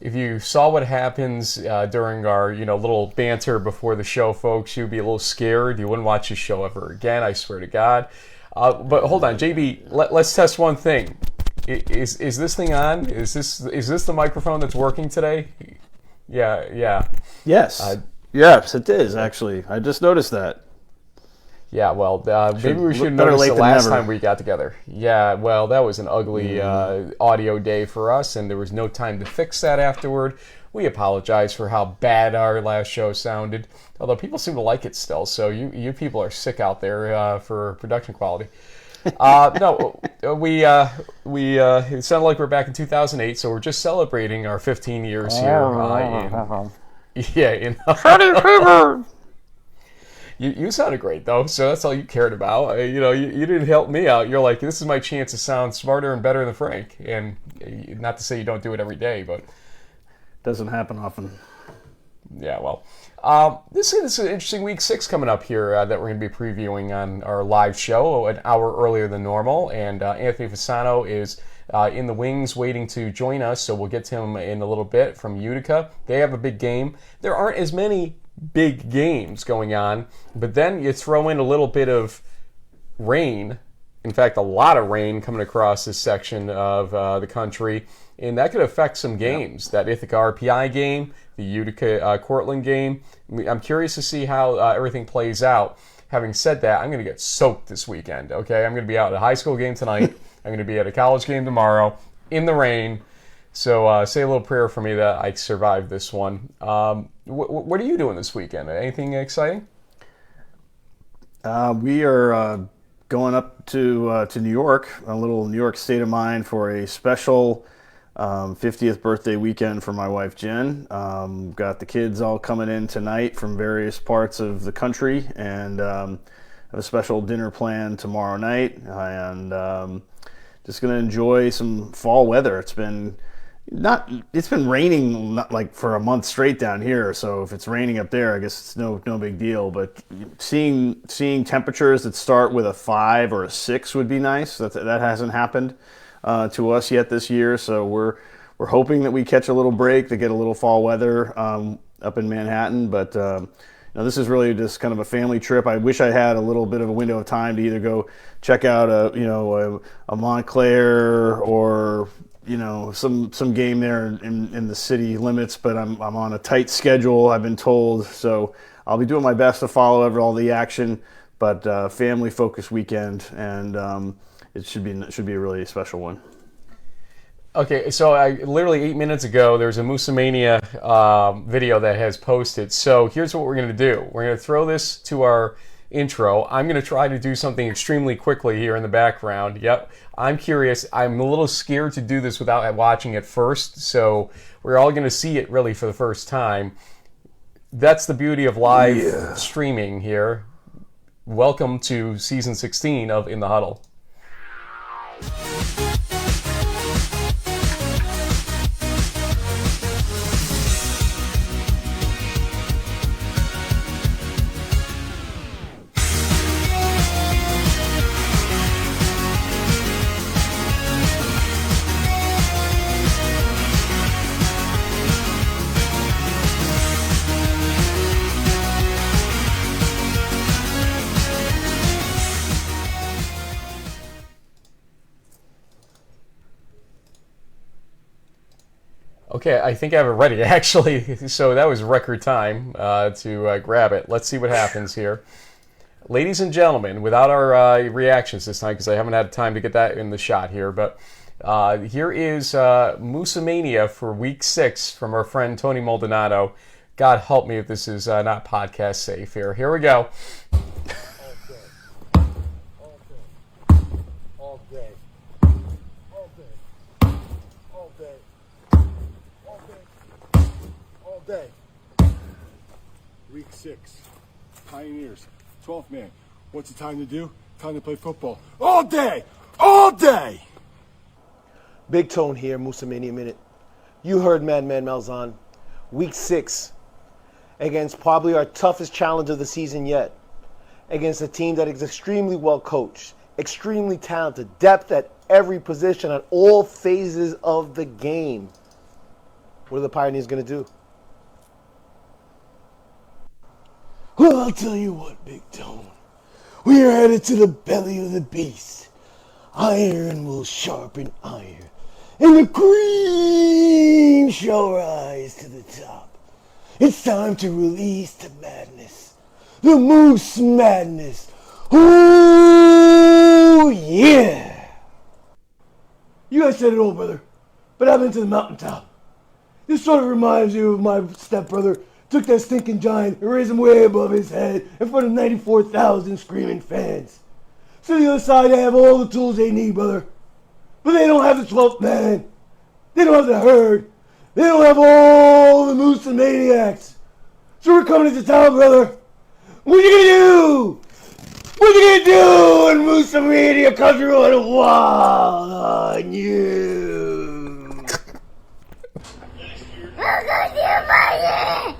if you saw what happens during our little banter before the show, folks, you'd be a little scared. You wouldn't watch the show ever again. I swear to God. But hold on, JB. Let's test one thing. Is this thing on? Is this the microphone that's working today? Yeah. Yes. Yes, it is actually. I just noticed that. Yeah, well, maybe we should notice the last time we got together. Yeah, well, that was an ugly audio day for us, and there was no time to fix that afterward. We apologize for how bad our last show sounded, although people seem to like it still, so you people are sick out there for production quality. No, it sounded like we're back in 2008, so we're just celebrating our 15 years here. You sounded great, though, so that's all you cared about. You didn't help me out. You're like, this is my chance to sound smarter and better than Frank. And not to say you don't do it every day, but... Doesn't happen often. Yeah, well. This is an interesting week 6 coming up here that we're going to be previewing on our live show an hour earlier than normal. And Anthony Fasano is in the wings waiting to join us, so we'll get to him in a little bit from Utica. They have a big game. There aren't as many big games going on, but then you throw in a little bit of rain, in fact a lot of rain coming across this section of the country, and that could affect some games. That Ithaca RPI game, the Utica Cortland game. I'm curious to see how everything plays out. Having said that, I'm going to get soaked this weekend. Okay, I'm going to be out at a high school game tonight. I'm going to be at a college game tomorrow in the rain. So say a little prayer for me that I survive this one. What are you doing this weekend? Anything exciting? We are going up to New York, a little New York state of mind for a special 50th birthday weekend for my wife Jen. Got the kids all coming in tonight from various parts of the country, and have a special dinner planned tomorrow night, and just going to enjoy some fall weather. It's been raining like for a month straight down here, so if it's raining up there, I guess it's no big deal. But seeing temperatures that start with a 5 or a 6 would be nice. That hasn't happened to us yet this year, so we're hoping that we catch a little break to get a little fall weather up in Manhattan. But this is really just kind of a family trip. I wish I had a little bit of a window of time to either go check out a Montclair or some game there in the city limits, but I'm on a tight schedule, I've been told, so I'll be doing my best to follow all the action, but family focused weekend, and it should be a really special one. Okay, so literally 8 minutes ago, there's a Moosemania video that has posted. So here's what we're going to do. We're going to throw this to our intro. I'm going to try to do something extremely quickly here in the background. Yep, I'm curious. I'm a little scared to do this without watching it first, so we're all going to see it really for the first time. That's the beauty of live streaming here. Welcome to Season 16 of In the Huddle. Okay, I think I have it ready, actually. So that was record time to grab it. Let's see what happens here. Ladies and gentlemen, without our reactions this time, because I haven't had time to get that in the shot here, but here is Moosemania for Week 6 from our friend Tony Maldonado. God help me if this is not podcast safe here. Here we go. Day. Week 6. Pioneers. 12th man. What's the time to do? Time to play football. All day! All day! Big Tone here, Moosemania Minute. You heard Madman Malzahn. Week 6. Against probably our toughest challenge of the season yet. Against a team that is extremely well coached. Extremely talented. Depth at every position at all phases of the game. What are the Pioneers going to do? Well, I'll tell you what, Big Tone. We are headed to the belly of the beast. Iron will sharpen iron, and the cream shall rise to the top. It's time to release the madness. The Moose Madness. Oh, yeah. You guys said it all, brother, but I've been to the mountaintop. This sort of reminds you of my stepbrother. Took that stinking giant and raised him way above his head in front of 94,000 screaming fans. So the other side, they have all the tools they need, brother. But they don't have the 12th man. They don't have the herd. They don't have all the moose and maniacs. So we're coming into town, brother. What are you gonna do? What are you gonna do when Moose and Mania comes running wild on you? I'm gonna do my dad!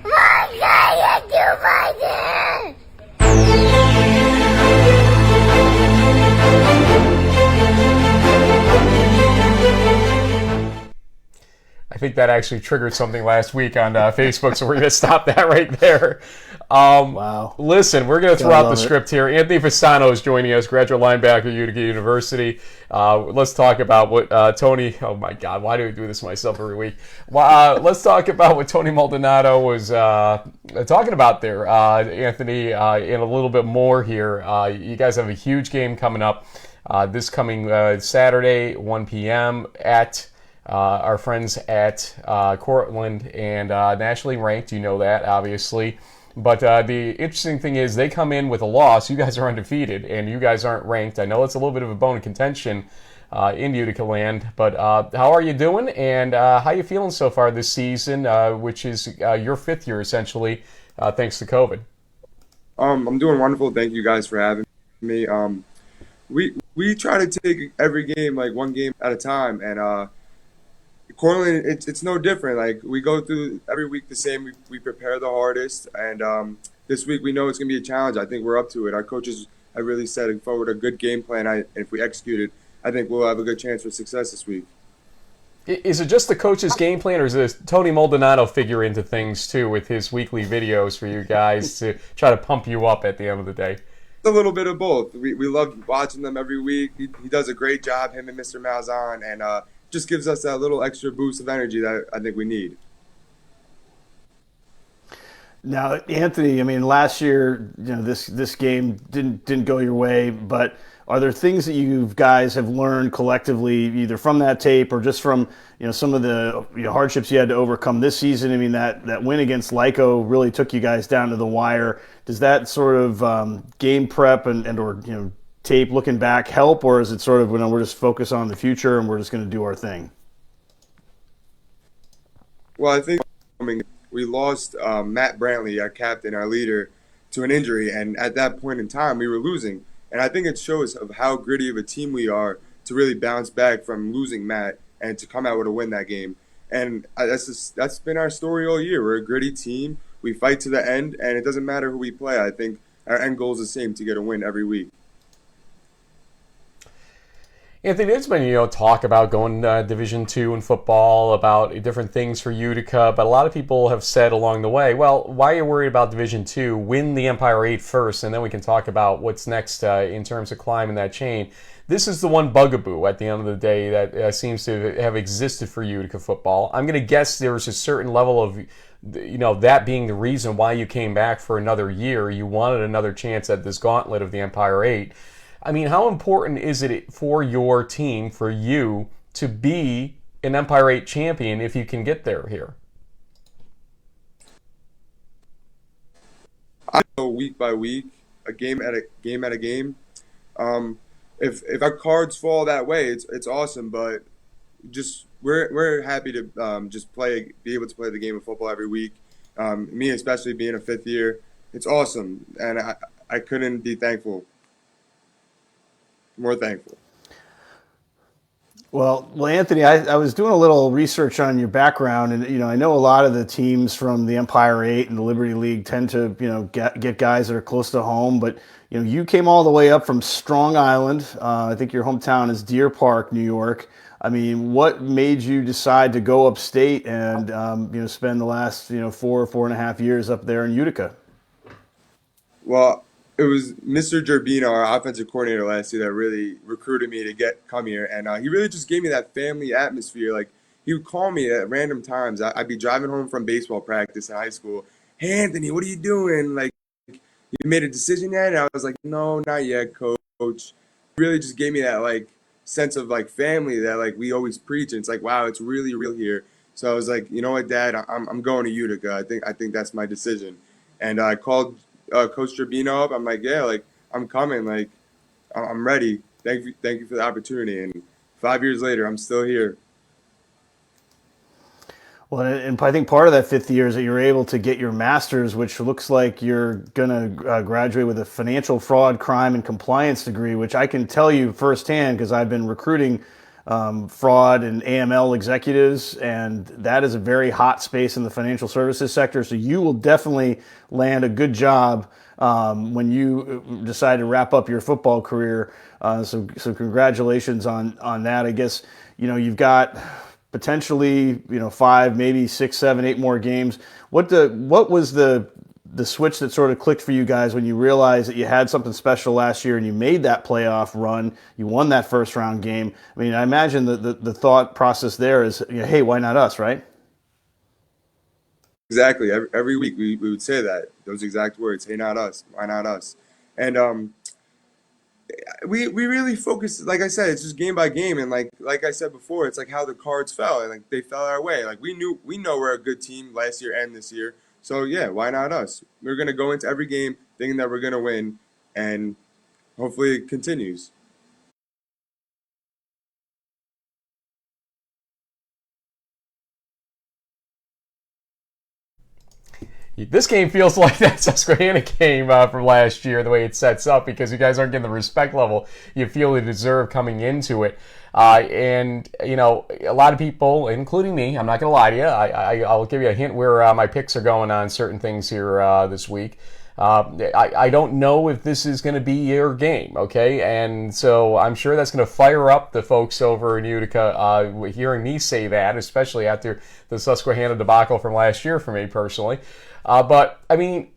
I'm gonna do my dad! I think that actually triggered something last week on Facebook, so we're going to stop that right there. Wow. Listen, we're going to throw out the script here. Anthony Fasano is joining us, graduate linebacker at Utica University. Let's talk about what Tony, oh my God, why do I do this to myself every week? Let's talk about what Tony Maldonado was talking about there, Anthony, in a little bit more here. You guys have a huge game coming up this coming Saturday, 1 p.m. at our friends at Cortland, and nationally ranked, you know that, obviously. But the interesting thing is they come in with a loss. You guys are undefeated, and you guys aren't ranked. I know it's a little bit of a bone of contention in Utica land, but how are you doing, and how are you feeling so far this season, which is your fifth year, essentially, thanks to COVID? I'm doing wonderful. Thank you guys for having me. We try to take every game, like one game at a time, and Cortland, it's no different. Like, we go through every week the same. We prepare the hardest, and this week we know it's going to be a challenge. I think we're up to it. Our coaches have really set forward a good game plan. And if we execute it, I think we'll have a good chance for success this week. Is it just the coach's game plan, or does Tony Maldonado figure into things, too, with his weekly videos for you guys to try to pump you up at the end of the day? A little bit of both. We love watching them every week. He does a great job, him and Mr. Malzahn, and just gives us that little extra boost of energy that I think we need. Now, Anthony, I mean, last year, you know, this game didn't go your way, but are there things that you guys have learned collectively, either from that tape or just from, you know, some of the hardships you had to overcome this season? I mean, that win against Lyco really took you guys down to the wire. Does that sort of game prep and or tape looking back help, or is it sort of we're just focused on the future and we're just going to do our thing? Well, I think we lost Matt Brantley, our captain, our leader, to an injury, and at that point in time we were losing. And I think it shows of how gritty of a team we are to really bounce back from losing Matt and to come out with a win that game. And that's been our story all year. We're a gritty team. We fight to the end, and it doesn't matter who we play. I think our end goal is the same, to get a win every week. Anthony, there's been talk about going Division II in football, about different things for Utica, but a lot of people have said along the way, well, why are you worried about Division II? Win the Empire 8 first, and then we can talk about what's next in terms of climbing that chain. This is the one bugaboo at the end of the day that seems to have existed for Utica football. I'm going to guess there's a certain level of that being the reason why you came back for another year. You wanted another chance at this gauntlet of the Empire 8. I mean, how important is it for your team, for you, to be an Empire 8 champion if you can get there here? I go week by week, a game at a game. If our cards fall that way, it's awesome. But just we're happy to just be able to play the game of football every week. Me especially being a fifth year, it's awesome, and I couldn't be more thankful. Well, Anthony, I was doing a little research on your background, and I know a lot of the teams from the Empire 8 and the Liberty League tend to get guys that are close to home, but you came all the way up from Strong Island. I think your hometown is Deer Park, New York. I mean, what made you decide to go upstate and spend the last 4.5 years up there in Utica? Well, it was Mr. Gerbino, our offensive coordinator last year, that really recruited me to come here, and he really just gave me that family atmosphere. Like, he would call me at random times. I'd be driving home from baseball practice in high school. Hey, Anthony, what are you doing? Like, you made a decision yet? And I was like, no, not yet, coach. He really just gave me that like sense of like family that like we always preach, and it's like, wow, it's really real here. So I was like, you know what, Dad, I'm going to Utica. I think that's my decision. And I called Coach Gerbino up. I'm like, yeah, like I'm coming. Like I'm ready. Thank you for the opportunity. And 5 years later, I'm still here. Well, and I think part of that fifth year is that you're able to get your master's, which looks like you're going to graduate with a financial fraud, crime, and compliance degree, which I can tell you firsthand because I've been recruiting fraud and AML executives, and that is a very hot space in the financial services sector. So you will definitely land a good job when you decide to wrap up your football career. So congratulations on that. I guess you've got potentially 5, maybe 6, 7, 8 more games. What was the switch that sort of clicked for you guys when you realized that you had something special last year and you made that playoff run, you won that first round game? I mean, I imagine the thought process there is, hey, why not us, right? Exactly. Every week we would say that, those exact words. Hey, not us. Why not us? And we really focus, like I said, it's just game by game, and like I said before, it's like how the cards fell, and like they fell our way. Like we know we're a good team last year and this year, so yeah, why not us? We're gonna go into every game thinking that we're gonna win, and hopefully it continues. This game feels like that Susquehanna game from last year, the way it sets up, because you guys aren't getting the respect level you feel you deserve coming into it. And a lot of people, including me, I'm not going to lie to you, I'll give you a hint where my picks are going on certain things here this week. I don't know if this is going to be your game, okay? And so I'm sure that's going to fire up the folks over in Utica hearing me say that, especially after the Susquehanna debacle from last year for me personally. But, I mean,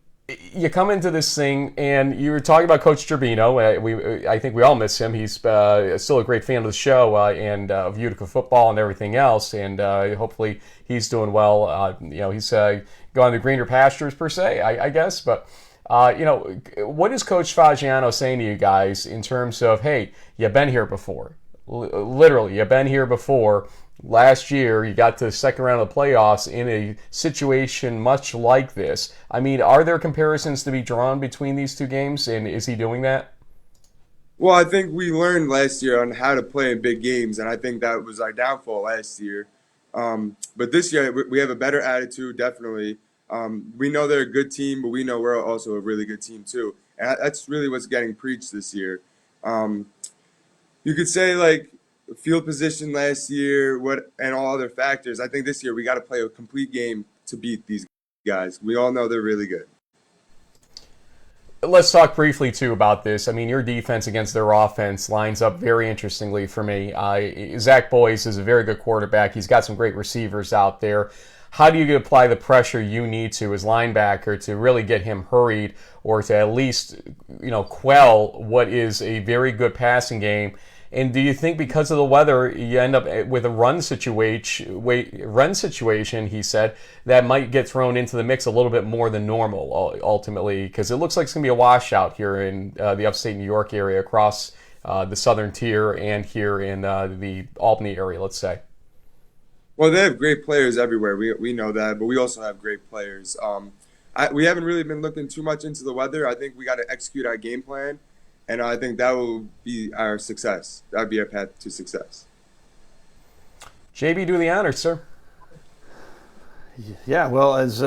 you come into this thing, and you were talking about Coach Gerbino. I think we all miss him. He's still a great fan of the show and of Utica football and everything else, and hopefully he's doing well. He's gone to greener pastures, per se, I guess. But, what is Coach Fasano saying to you guys in terms of, hey, you've been here before? Literally, you've been here before. Last year, you got to the second round of the playoffs in a situation much like this. I mean, are there comparisons to be drawn between these two games, and is he doing that? Well, I think we learned last year on how to play in big games, and I think that was our downfall last year. But this year, we have a better attitude, definitely. We know they're a good team, but we know we're also a really good team, too. And that's really what's getting preached this year. You could say, like, field position last year, and all other factors. I think this year we got to play a complete game to beat these guys. We all know they're really good. Let's talk briefly, too, about this. I mean, your defense against their offense lines up very interestingly for me. Zach Boyce is a very good quarterback. He's got some great receivers out there. How do you apply the pressure you need to as linebacker to really get him hurried, or to at least, quell what is a very good passing game? And do you think because of the weather, you end up with a run situation, he said, that might get thrown into the mix a little bit more than normal, ultimately? Because it looks like it's going to be a washout here in the upstate New York area, across the southern tier, and here in the Albany area, let's say. Well, they have great players everywhere. We know that, but we also have great players. We haven't really been looking too much into the weather. I think we got to execute our game plan. And I think that will be our success. That would be our path to success. JB, do the honors, sir. Yeah, well, as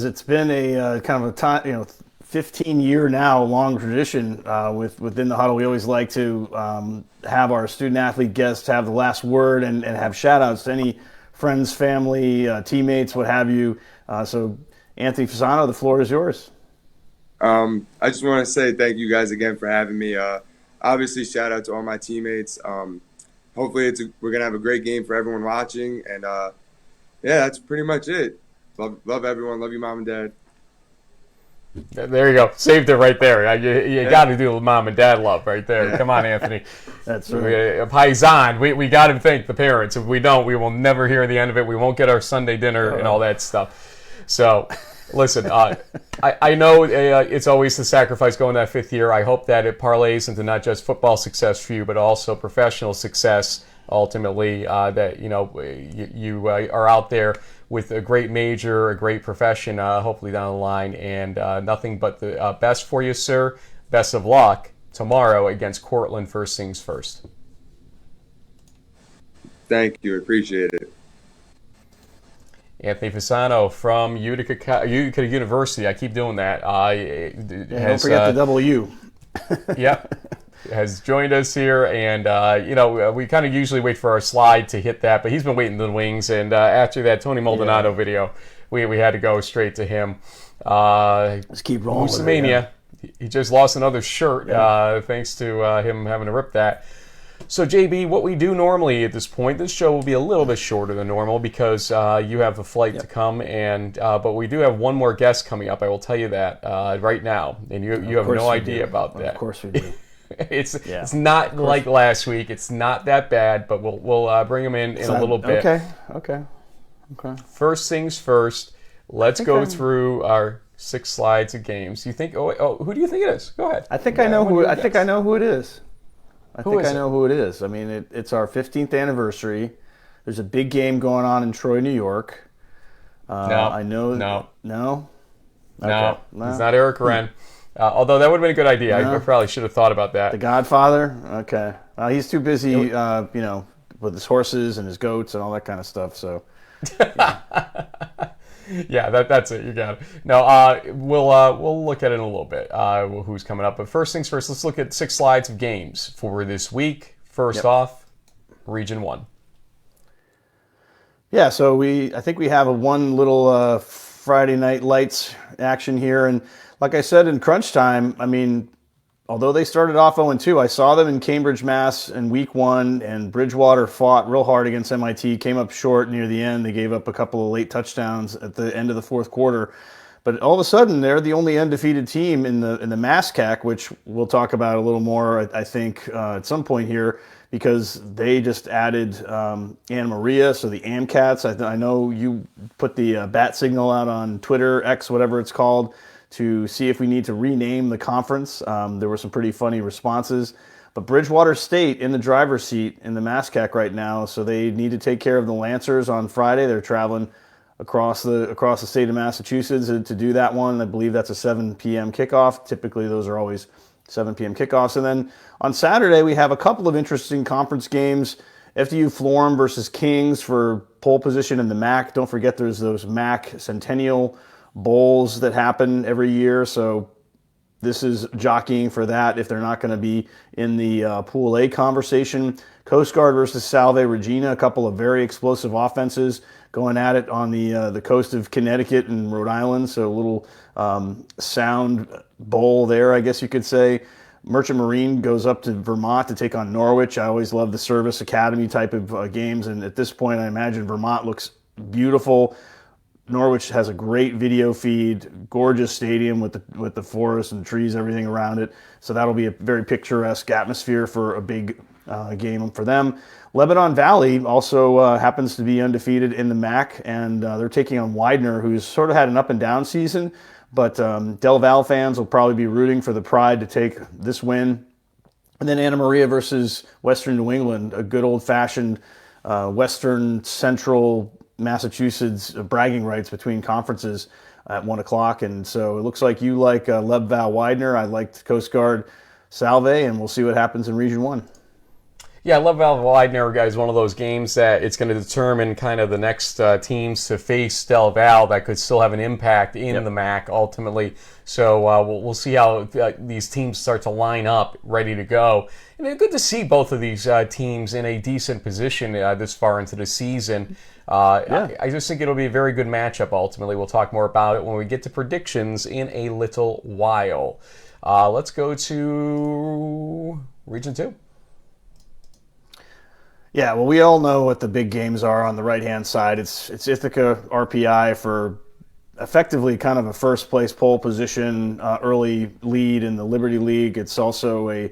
it's been a kind of a time, 15-year now long tradition within the Huddle, we always like to have our student athlete guests have the last word and have shout outs to any friends, family, teammates, what have you. So Anthony Fasano, the floor is yours. I just want to say thank you guys again for having me. Obviously, shout out to all my teammates. Hopefully, we're gonna have a great game for everyone watching, and yeah, that's pretty much it. Love everyone. Love you, mom and dad. There you go. Saved it right there. You got to do mom and dad love right there. Come on, Anthony. That's right. Paisan, we got to thank the parents. If we don't, we will never hear the end of it. We won't get our Sunday dinner and all that stuff. So, listen, I know it's always the sacrifice going that 5th year. I hope that it parlays into not just football success for you, but also professional success. Ultimately, that you are out there with a great major, a great profession, hopefully down the line, and nothing but the best for you, sir. Best of luck tomorrow against Cortland. First things first. Thank you. Appreciate it. Anthony Fasano from Utica University. I keep doing that. Don't forget the W. Yep. Has joined us here, and we kind of usually wait for our slide to hit that, but he's been waiting in the wings, and after that Tony Maldonado video, we had to go straight to him. Let's keep rolling. Musamania, he just lost another shirt, thanks to him having to rip that. So JB, what we do normally at this point, this show will be a little bit shorter than normal because you have a flight to come, and but we do have one more guest coming up. I will tell you that right now, and you have no idea about that. Of course we do. It's not like last week. It's not that bad, but we'll bring him in a little bit. Okay. First things first. Let's go through our 6 slides of games. You think? Oh, who do you think it is? Go ahead. I think I know who. I think I know who it is. I know who it is. I mean, it's our 15th anniversary. There's a big game going on in Troy, New York. No. I know. No. No. Okay. No. It's not Eric Wren. Although that would have been a good idea. I probably should have thought about that. The Godfather? Okay. He's too busy, with his horses and his goats and all that kind of stuff. So, yeah, that's it. You got it. No, we'll look at it in a little bit. Who's coming up? But first things first, let's look at 6 slides of games for this week. First off, Region 1. Yeah, so I think we have one little Friday Night Lights action here, and like I said in crunch time, I mean, although they started off 0-2, I saw them in Cambridge, Mass. in week 1, and Bridgewater fought real hard against MIT, came up short near the end. They gave up a couple of late touchdowns at the end of the 4th quarter. But all of a sudden, they're the only undefeated team in the MASCAC, which we'll talk about a little more, I think, at some point here, because they just added Anna Maria, so the AMCATs. I know you put the bat signal out on Twitter, X, whatever it's called, to see if we need to rename the conference. There were some pretty funny responses. But Bridgewater State in the driver's seat in the MASCAC right now, so they need to take care of the Lancers on Friday. They're traveling across the state of Massachusetts to do that one. I believe that's a 7 p.m. kickoff. Typically, those are always 7 p.m. kickoffs. And then on Saturday, we have a couple of interesting conference games. FDU Florham versus Kings for pole position in the MAC. Don't forget there's those MAC Centennial Bowls that happen every year, so this is jockeying for that if they're not going to be in the Pool A conversation. Coast Guard versus Salve Regina, a couple of very explosive offenses going at it on the coast of Connecticut and Rhode Island, so a little sound bowl there, I guess you could say. Merchant Marine goes up to Vermont to take on Norwich. I always love the Service Academy type of games, and at this point I imagine Vermont looks beautiful. Norwich has a great video feed, gorgeous stadium with the forest and trees, everything around it. So that'll be a very picturesque atmosphere for a big game for them. Lebanon Valley also happens to be undefeated in the MAC, and they're taking on Widener, who's sort of had an up and down season. But Del Val fans will probably be rooting for the Pride to take this win. And then Anna Maria versus Western New England, a good old-fashioned Western Central Massachusetts bragging rights between conferences at 1 o'clock. And so it looks like you like Leb Val Widener. I liked Coast Guard Salve, and we'll see what happens in Region 1. Yeah, Love Valve Widener is one of those games that it's going to determine kind of the next teams to face Del Val that could still have an impact in the MAC ultimately. So we'll see how these teams start to line up, ready to go. And it's good to see both of these teams in a decent position this far into the season. I just think it'll be a very good matchup ultimately. We'll talk more about it when we get to predictions in a little while. Let's go to Region 2. Yeah, well, we all know what the big games are on the right-hand side. It's Ithaca RPI for effectively kind of a first-place pole position, early lead in the Liberty League. It's also a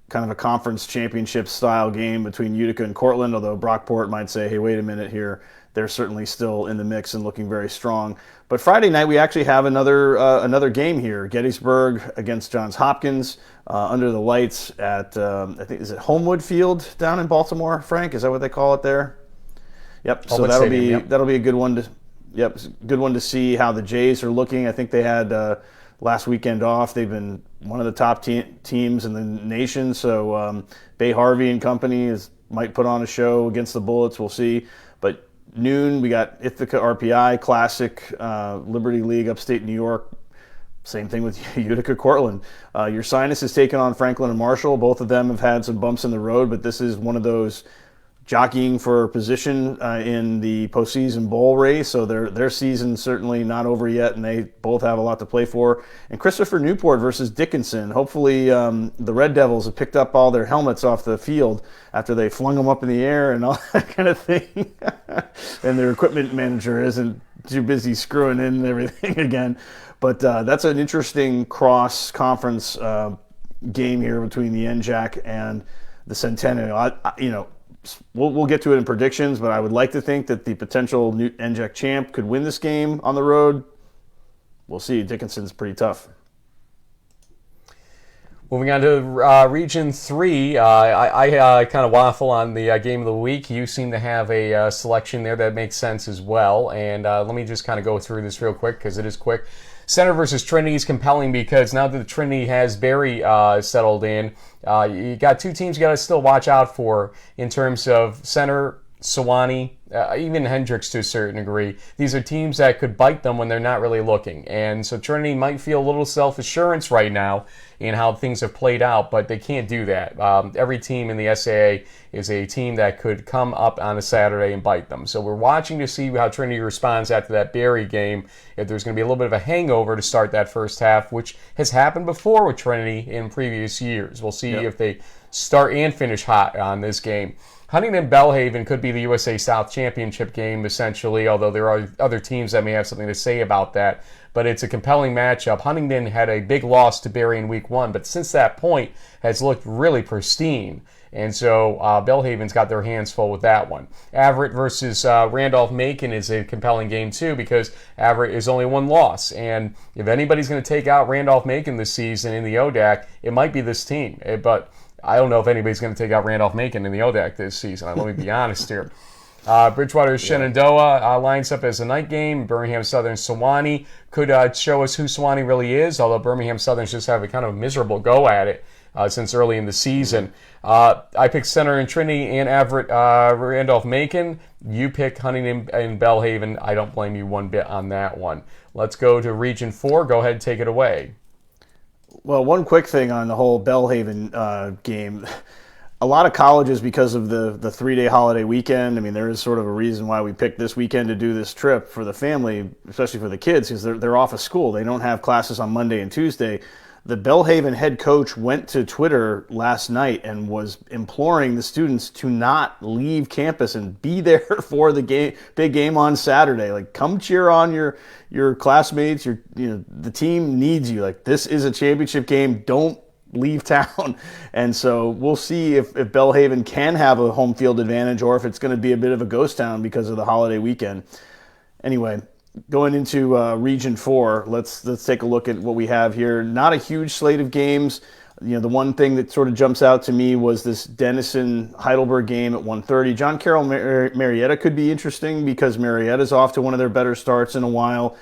kind of a conference championship-style game between Utica and Cortland, although Brockport might say, hey, wait a minute here. They're certainly still in the mix and looking very strong. But Friday night, we actually have another game here. Gettysburg against Johns Hopkins under the lights at, I think, is it Homewood Field down in Baltimore, Frank? Is that what they call it there? Yep. So that'll be a good one to see how the Jays are looking. I think they had last weekend off. They've been one of the top teams in the nation. So Bay Harvey and company might put on a show against the Bullets. We'll see. But noon, we got Ithaca RPI, Classic, Liberty League, upstate New York. Same thing with Utica Cortland. Your Sinus is taking on Franklin and Marshall. Both of them have had some bumps in the road, but this is one of those jockeying for position in the postseason bowl race. So their season's certainly not over yet, and they both have a lot to play for. And Christopher Newport versus Dickinson. Hopefully the Red Devils have picked up all their helmets off the field after they flung them up in the air and all that kind of thing. And their equipment manager isn't too busy screwing in everything again. But that's an interesting cross-conference game here between the NJAC and the Centennial. We'll get to it in predictions, but I would like to think that the potential new NJAC champ could win this game on the road. We'll see. Dickinson's pretty tough. Moving on to Region 3, I kind of waffle on the game of the week. You seem to have a selection there that makes sense as well. And let me just kind of go through this real quick because it is quick. Center versus Trinity is compelling because now that the Trinity has Barry settled in, you got two teams you got to still watch out for in terms of Center, Sewanee, even Hendricks to a certain degree. These are teams that could bite them when they're not really looking. And so Trinity might feel a little self-assurance right now in how things have played out, but they can't do that. Every team in the SAA is a team that could come up on a Saturday and bite them. So we're watching to see how Trinity responds after that Barry game, if there's going to be a little bit of a hangover to start that first half, which has happened before with Trinity in previous years. We'll see if they start and finish hot on this game. Huntington-Belhaven could be the USA South Championship game, essentially, although there are other teams that may have something to say about that. But it's a compelling matchup. Huntington had a big loss to Barry in Week 1, but since that point has looked really pristine. And so Belhaven's got their hands full with that one. Averett versus Randolph-Macon is a compelling game, too, because Averett is only one loss. And if anybody's going to take out Randolph-Macon this season in the ODAC, it might be this team. But I don't know if anybody's going to take out Randolph-Macon in the ODAC this season. Let me be honest here. Bridgewater Shenandoah lines up as a night game. Birmingham Southern Sewanee could show us who Sewanee really is, although Birmingham Southern's just have a kind of miserable go at it since early in the season. I picked Center and Trinity and Averett Randolph-Macon. You pick Huntington and Belhaven. I don't blame you one bit on that one. Let's go to Region 4. Go ahead and take it away. Well, one quick thing on the whole Belhaven game. A lot of colleges, because of the 3-day holiday weekend, I mean, there is sort of a reason why we picked this weekend to do this trip for the family, especially for the kids, because they're off of school. They don't have classes on Monday and Tuesday. The Belhaven head coach went to Twitter last night and was imploring the students to not leave campus and be there for the big game on Saturday. Like, come cheer on your classmates. The team needs you. Like, this is a championship game. Don't leave town. And so we'll see if Belhaven can have a home field advantage or if it's going to be a bit of a ghost town because of the holiday weekend. Anyway, going into Region 4, let's take a look at what we have here. Not a huge slate of games. The one thing that sort of jumps out to me was this Denison-Heidelberg game at 1:30. John Carroll Marietta could be interesting because Marietta's off to one of their better starts in a while.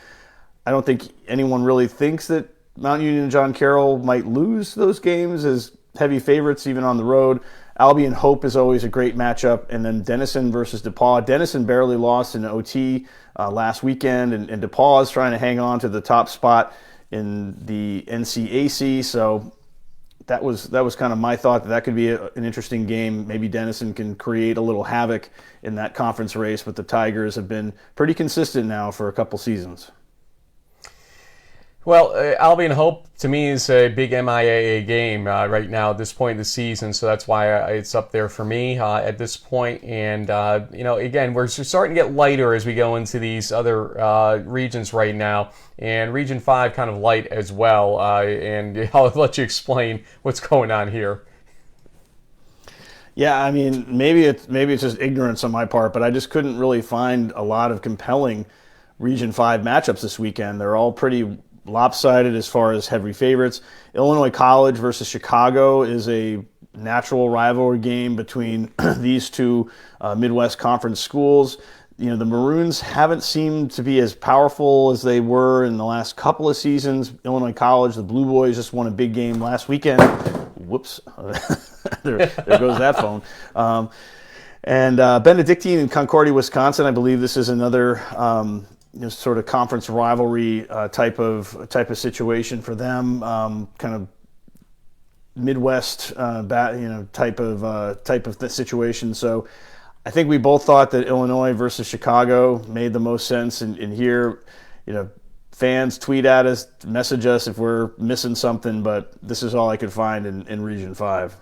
I don't think anyone really thinks that Mount Union and John Carroll might lose those games as heavy favorites even on the road. Albion Hope is always a great matchup, and then Denison versus DePaul. Denison barely lost in OT last weekend, and DePaul is trying to hang on to the top spot in the NCAC. So that was kind of my thought that could be an interesting game. Maybe Denison can create a little havoc in that conference race, but the Tigers have been pretty consistent now for a couple seasons. Well, Albion Hope, to me, is a big MIAA game right now at this point in the season, so that's why it's up there for me at this point. And, again, we're starting to get lighter as we go into these other regions right now, and Region 5 kind of light as well, and I'll let you explain what's going on here. Yeah, I mean, maybe it's just ignorance on my part, but I just couldn't really find a lot of compelling Region 5 matchups this weekend. They're all pretty lopsided as far as heavy favorites. Illinois College versus Chicago is a natural rivalry game between these two Midwest Conference schools. The Maroons haven't seemed to be as powerful as they were in the last couple of seasons. Illinois College, the Blue Boys just won a big game last weekend. Whoops, there goes that phone. And Benedictine and Concordia, Wisconsin. I believe this is another sort of conference rivalry type of situation for them, kind of Midwest type of situation. So I think we both thought that Illinois versus Chicago made the most sense. And here, fans tweet at us, message us if we're missing something, but this is all I could find in Region 5.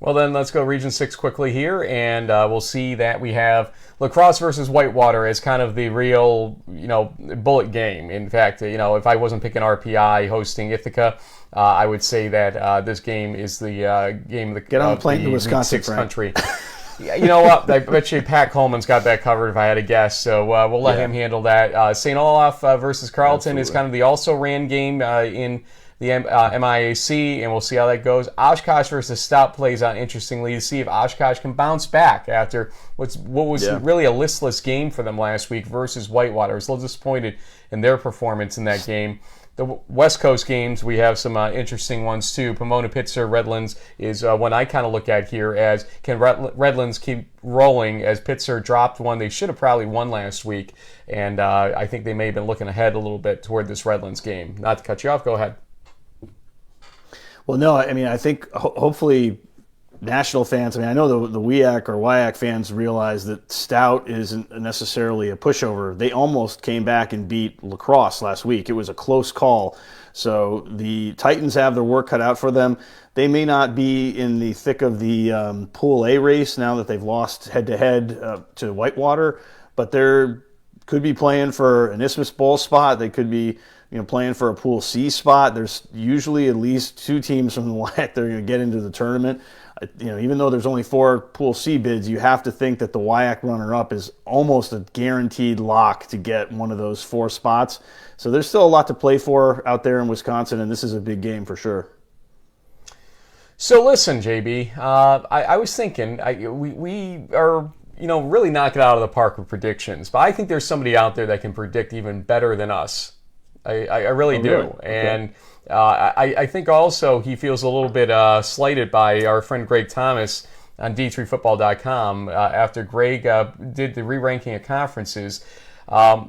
Well, then let's go Region 6 quickly here, and we'll see that we have La Crosse versus Whitewater as kind of the real, bullet game. In fact, if I wasn't picking RPI hosting Ithaca, I would say that this game is the game of the Get on the plane to Wisconsin, Region 6 country. You know what? I bet you Pat Coleman's got that covered if I had a guess, so we'll let him handle that. St. Olaf versus Carleton is kind of the also-ran game in the MIAC, and we'll see how that goes. Oshkosh versus Stout plays out interestingly to see if Oshkosh can bounce back after what was really a listless game for them last week versus Whitewater. I was a little disappointed in their performance in that game. The West Coast games, we have some interesting ones too. Pomona, Pitzer, Redlands is one I kind of look at here as can Redlands keep rolling as Pitzer dropped one they should have probably won last week, and I think they may have been looking ahead a little bit toward this Redlands game. Not to cut you off, go ahead. Well, no, I mean, I think hopefully national fans, I know the WIAC or WIAC fans realize that Stout isn't necessarily a pushover. They almost came back and beat La Crosse last week. It was a close call. So the Titans have their work cut out for them. They may not be in the thick of the Pool A race now that they've lost head-to-head to Whitewater, but they could be playing for an Isthmus Bowl spot. They could be playing for a Pool C spot. There's usually at least two teams from the WIAC that are going to get into the tournament. Even though there's only 4 Pool C bids, you have to think that the WIAC runner-up is almost a guaranteed lock to get one of those 4 spots. So there's still a lot to play for out there in Wisconsin, and this is a big game for sure. So listen, JB, I was thinking we are really knocking it out of the park with predictions, but I think there's somebody out there that can predict even better than us. I really do. Really? Okay. And I think also he feels a little bit slighted by our friend Greg Thomas on D3Football.com after Greg did the re-ranking of conferences.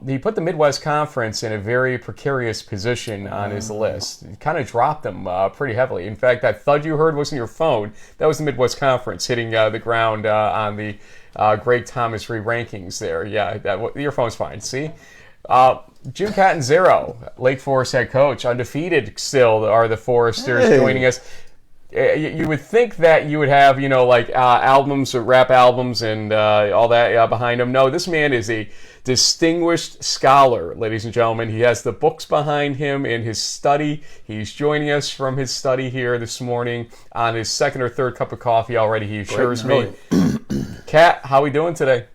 He put the Midwest Conference in a very precarious position on his list. He kind of dropped them pretty heavily. In fact, that thud you heard wasn't your phone. That was the Midwest Conference hitting the ground on the Greg Thomas re-rankings there. Yeah, your phone's fine. See? Jim Catanzaro, Lake Forest head coach, undefeated still are the Foresters joining us. You would think that you would have, albums or rap albums and all that behind him. No, this man is a distinguished scholar, ladies and gentlemen. He has the books behind him in his study. He's joining us from his study here this morning on his second or third cup of coffee already, he assures me. Cat, how are we doing today?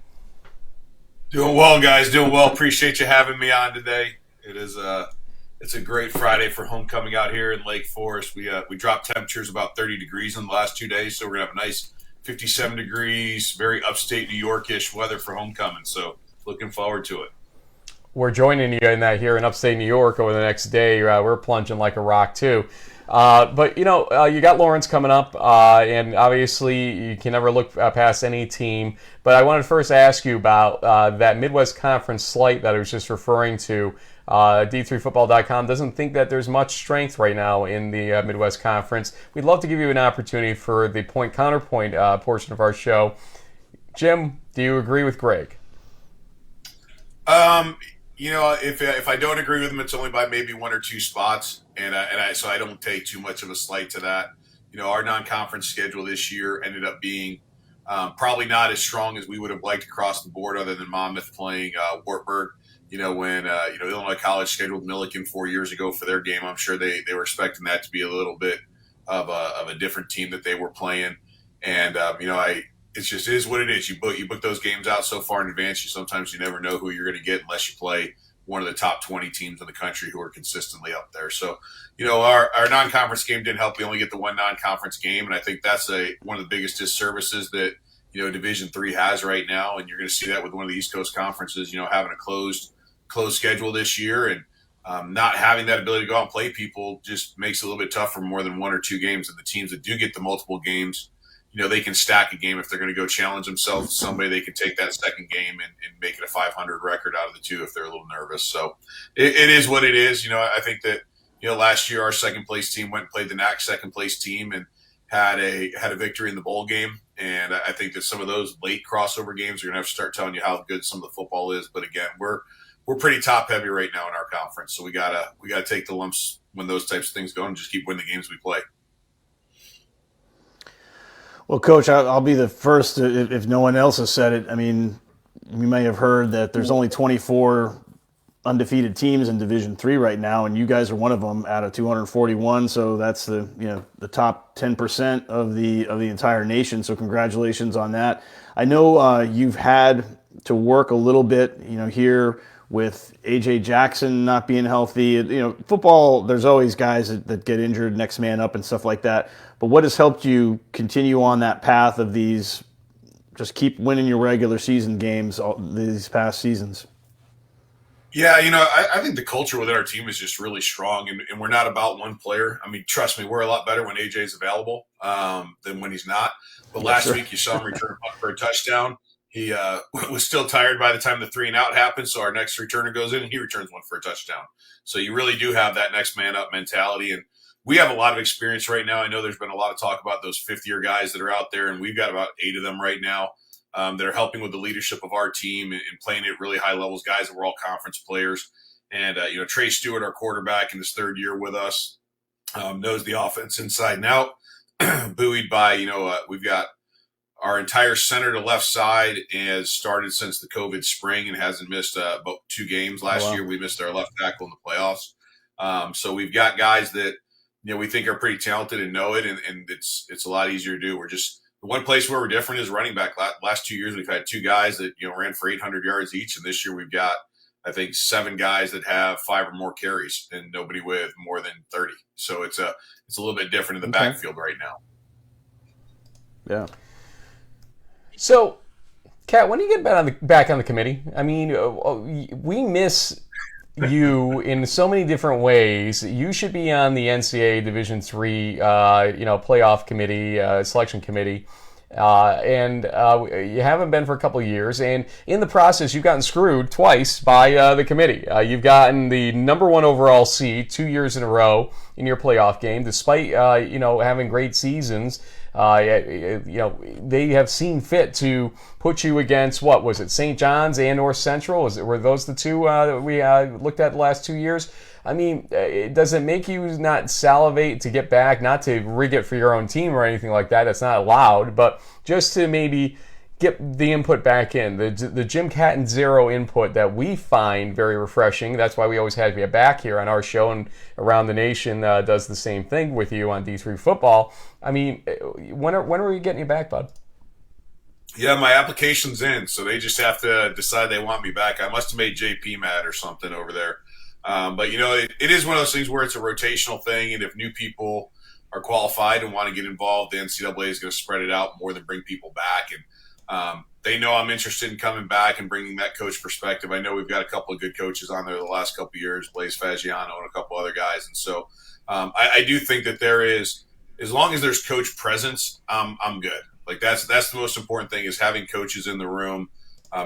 Doing well, guys. Doing well. Appreciate you having me on today. It's a great Friday for homecoming out here in Lake Forest. We dropped temperatures about 30 degrees in the last 2 days, so we're gonna have a nice 57 degrees, very upstate New York-ish weather for homecoming. So looking forward to it. We're joining you in that here in upstate New York over the next day. We're plunging like a rock too. But you got Lawrence coming up, and obviously you can never look past any team. But I wanted to first ask you about that Midwest Conference slate that I was just referring to. D3Football.com doesn't think that there's much strength right now in the Midwest Conference. We'd love to give you an opportunity for the point counterpoint portion of our show. Jim, do you agree with Greg? If I don't agree with him, it's only by maybe one or two spots, so I don't take too much of a slight to that. Our non-conference schedule this year ended up being probably not as strong as we would have liked across the board, other than Monmouth playing Wartburg. When Illinois College scheduled Millikin 4 years ago for their game, I'm sure they were expecting that to be a little bit of a different team that they were playing, and it just is what it is. You book those games out so far in advance. Sometimes you never know who you're going to get unless you play one of the top 20 teams in the country who are consistently up there. So, our non-conference game didn't help. We only get the one non-conference game, and I think that's one of the biggest disservices that Division III has right now. And you're going to see that with one of the East Coast conferences, having a closed schedule this year, and not having that ability to go out and play people just makes it a little bit tougher for more than one or two games. And the teams that do get the multiple games, they can stack a game if they're going to go challenge themselves. Somebody they can take that second game and make it a 500 record out of the two if they're a little nervous. So it is what it is. I think that last year our second place team went and played the NAC second place team and had a victory in the bowl game. And I think that some of those late crossover games are going to have to start telling you how good some of the football is. But again, we're pretty top heavy right now in our conference, so we gotta take the lumps when those types of things go and just keep winning the games we play. Well, Coach, I'll be the first, if no one else has said it. I mean, you may have heard that there's only 24 undefeated teams in Division III right now, and you guys are one of them out of 241. So that's the top 10% of the entire nation. So congratulations on that. I know you've had to work a little bit, here with A.J. Jackson not being healthy. Football, there's always guys that get injured, next man up and stuff like that. But what has helped you continue on that path of just keep winning your regular season games these past seasons? Yeah, I think the culture within our team is just really strong, and we're not about one player. I mean, trust me, we're a lot better when AJ is available than when he's not. But last week you saw him return for a touchdown. He was still tired by the time the 3-and-out happened, so our next returner goes in and he returns one for a touchdown. So you really do have that next man up mentality, and we have a lot of experience right now. I know there's been a lot of talk about those fifth-year guys that are out there, and we've got about 8 of them right now that are helping with the leadership of our team and playing at really high levels, guys that were all conference players. And, Trey Stewart, our quarterback in his third year with us, knows the offense inside and out, buoyed by, we've got our entire center to left side has started since the COVID spring and hasn't missed about 2 games. Last year we missed our left tackle in the playoffs. So we've got guys that, we think are pretty talented and know it, and it's a lot easier to do. We're just – the one place where we're different is running back. Last 2 years we've had 2 guys that, ran for 800 yards each, and this year we've got, I think, 7 guys that have 5 or more carries and nobody with more than 30. So it's a little bit different in the backfield right now. Yeah. So, Kat, when do you get back on the committee? I mean, we miss you in so many different ways. You should be on the NCAA Division III, playoff committee, selection committee, and you haven't been for a couple of years. And in the process, you've gotten screwed twice by the committee. You've gotten the number 1 overall seed 2 years in a row in your playoff game, despite having great seasons. They have seen fit to put you against, what was it, St. John's and North Central? Were those the two that we looked at the last 2 years? I mean, does it make you not salivate to get back, not to rig it for your own team or anything like that? That's not allowed, but just to maybe get the input back in, the Jim Catton zero input that we find very refreshing. That's why we always have you back here on our show, and Around the Nation does the same thing with you on D3 Football. I mean, when are we getting you back, bud? Yeah, my application's in, so they just have to decide they want me back. I must have made JP mad or something over there. But, it is one of those things where it's a rotational thing, and if new people are qualified and want to get involved, the NCAA is going to spread it out more than bring people back. And they know I'm interested in coming back and bringing that coach perspective. I know we've got a couple of good coaches on there the last couple of years, Blaise Fagiano and a couple other guys. And so I do think that there is, as long as there's coach presence, I'm good. Like that's the most important thing, is having coaches in the room,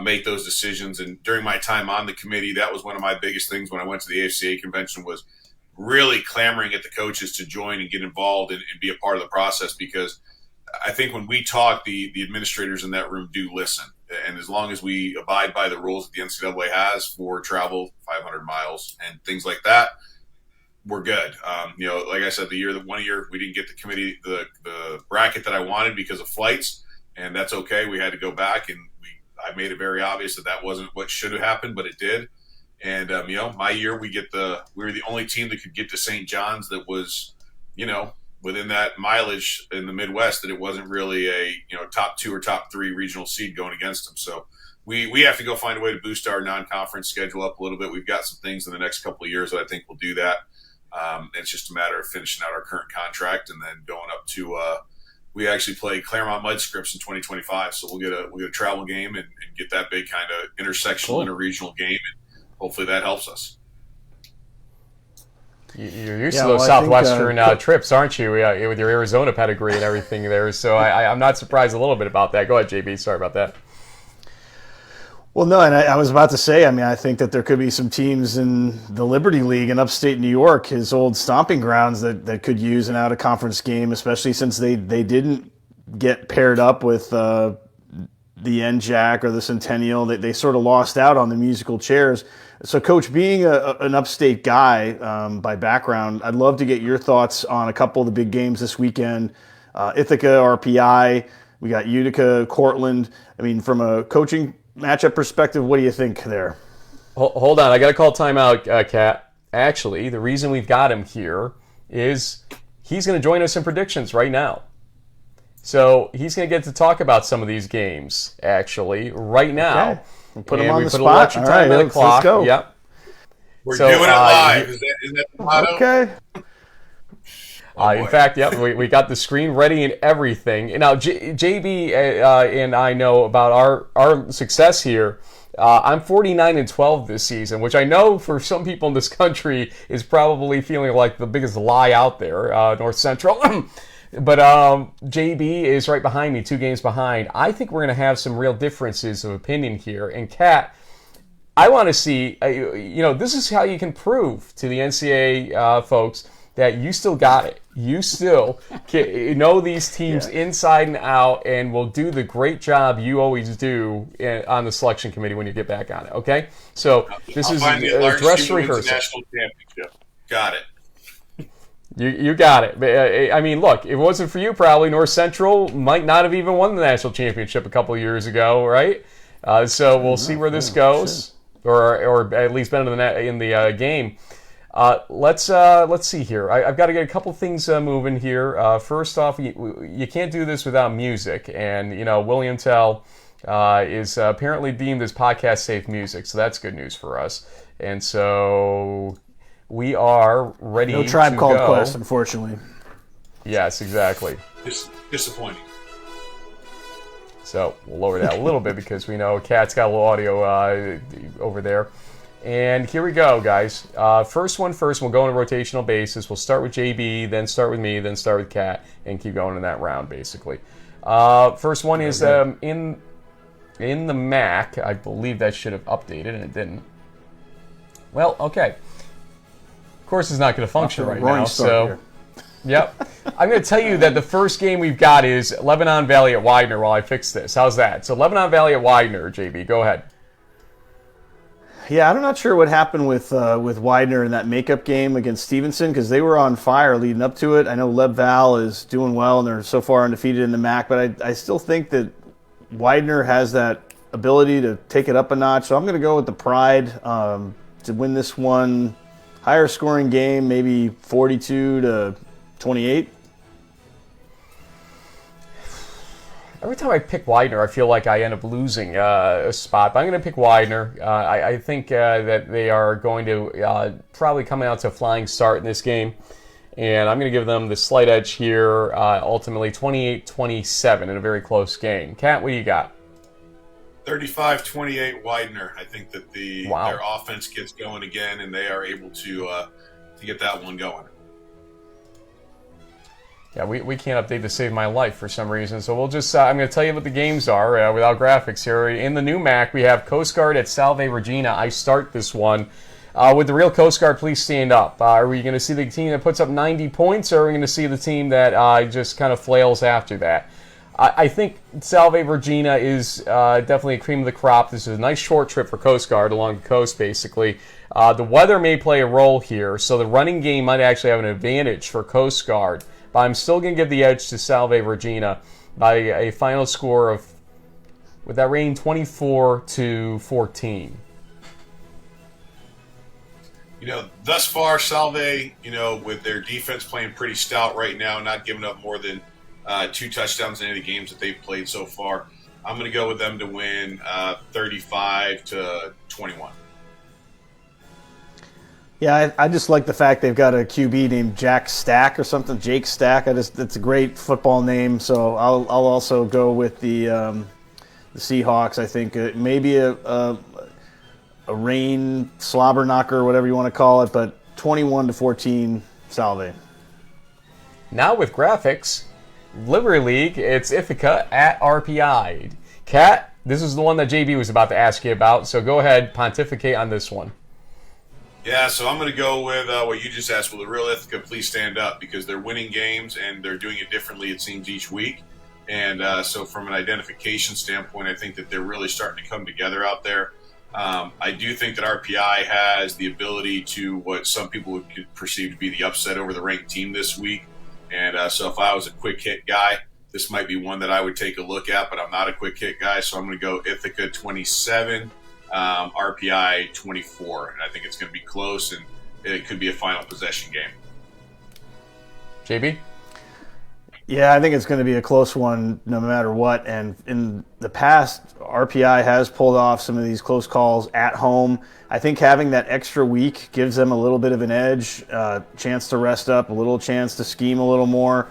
make those decisions. And during my time on the committee, that was one of my biggest things when I went to the AFCA convention, was really clamoring at the coaches to join and get involved and be a part of the process, because I think when we talk, the administrators in that room do listen. And as long as we abide by the rules that the NCAA has for travel, 500 miles and things like that, we're good. Like I said, one year we didn't get the committee, the bracket that I wanted because of flights, and that's okay. We had to go back, and I made it very obvious that wasn't what should have happened, but it did. And my year we were the only team that could get to St. John's that was, within that mileage in the Midwest, that it wasn't really a top 2 or top 3 regional seed going against them. So we have to go find a way to boost our non-conference schedule up a little bit. We've got some things in the next couple of years that I think will do that. It's just a matter of finishing out our current contract and then going up to we actually play Claremont Mud Scripts in 2025, so we'll get a travel game and get that big kind of intersectional, interregional game, and hopefully that helps us. You're used to those Southwestern trips, aren't you? With your Arizona pedigree and everything there. So I'm not surprised a little bit about that. Go ahead, JB. Sorry about that. Well, no, and I was about to say, I think that there could be some teams in the Liberty League in upstate New York, his old stomping grounds, that could use an out-of-conference game, especially since they didn't get paired up with the NJAC or the Centennial. They sort of lost out on the musical chairs. So, Coach, being an upstate guy by background, I'd love to get your thoughts on a couple of the big games this weekend. Ithaca, RPI, we got Utica, Cortland. From a coaching matchup perspective, what do you think there? Hold on, I got to call timeout, Kat. Actually, the reason we've got him here is he's going to join us in predictions right now. So he's going to get to talk about some of these games, actually, right now. Okay. We'll put him on the spot. All right, let's go. Yep. We're doing it live. Is that the motto? Okay. In fact, we got the screen ready and everything. And now, JB and I know about our success here. I'm 49-12 this season, which I know for some people in this country is probably feeling like the biggest lie out there, North Central. But JB is right behind me, 2 games behind. I think we're going to have some real differences of opinion here. And Kat, I want to see, this is how you can prove to the NCAA folks that you still got it. You still know these teams inside and out, and will do the great job you always do on the selection committee when you get back on it. Okay, so this is a dress rehearsal. National championship. Got it. You got it. Look, if it wasn't for you, probably North Central might not have even won the national championship a couple of years ago, right? So we'll see where this goes, or at least been in the game. Let's see here. I've got to get a couple things moving here. First off, you can't do this without music, and William Tell is apparently deemed as podcast safe music, so that's good news for us. And so we are ready. No Tribe to Called go. Quest, unfortunately. Yes, exactly. Disappointing. So we'll lower that a little bit because we know Kat's got a little audio over there. And here we go, guys. First one first. We'll go on a rotational basis. We'll start with JB, then start with me, then start with Kat, and keep going in that round, basically. First one is in the MAC. I believe that should have updated, and it didn't. Well, okay. Of course, it's not going to function right now. So, yep. I'm going to tell you that the first game we've got is Lebanon Valley at Widener while I fix this. How's that? So, Lebanon Valley at Widener, JB, go ahead. Yeah, I'm not sure what happened with Widener in that makeup game against Stevenson, because they were on fire leading up to it. I know Leb Val is doing well, and they're so far undefeated in the MAC, but I still think that Widener has that ability to take it up a notch. So I'm going to go with the Pride to win this one. Higher scoring game, maybe 42-28. Every time I pick Widener, I feel like I end up losing a spot. But I'm going to pick Widener. I think that they are going to probably come out to a flying start in this game. And I'm going to give them the slight edge here, ultimately 28-27 in a very close game. Kat, what do you got? 35-28 Widener. I think that their offense gets going again, and they are able to get that one going. Yeah, we can't update to save my life for some reason, so we'll just, I'm going to tell you what the games are without graphics here. In the new MAC, we have Coast Guard at Salve Regina. I start this one. With the real Coast Guard, please stand up. Are we going to see the team that puts up 90 points, or are we going to see the team that just kind of flails after that? I think Salve Regina is definitely a cream of the crop. This is a nice short trip for Coast Guard along the coast, basically. The weather may play a role here, so the running game might actually have an advantage for Coast Guard. But I'm still going to give the edge to Salve Regina by a final score of, with that rating, 24-14. Thus far, Salve, with their defense playing pretty stout right now, not giving up more than 2 touchdowns in any of the games that they've played so far, I'm going to go with them to win 35-21. Yeah, I just like the fact they've got a QB named Jack Stack or something, Jake Stack. It's a great football name, so I'll also go with the Seahawks. I think maybe a rain slobber knocker, whatever you want to call it, but 21-14 Salve. Now with graphics, Liberty League, it's Ithaca at RPI. Kat, this is the one that JB was about to ask you about, so go ahead, pontificate on this one. Yeah, so I'm going to go with what you just asked. Will the real Ithaca please stand up? Because they're winning games and they're doing it differently, it seems, each week. And so from an identification standpoint, I think that they're really starting to come together out there. I do think that RPI has the ability to what some people would perceive to be the upset over the ranked team this week. And so if I was a quick hit guy, this might be one that I would take a look at, but I'm not a quick hit guy. So I'm going to go Ithaca 27. RPI 24, and I think it's going to be close, and it could be a final possession game. JB? Yeah, I think it's going to be a close one no matter what, and in the past, RPI has pulled off some of these close calls at home. I think having that extra week gives them a little bit of an edge, chance to rest up, a little chance to scheme a little more.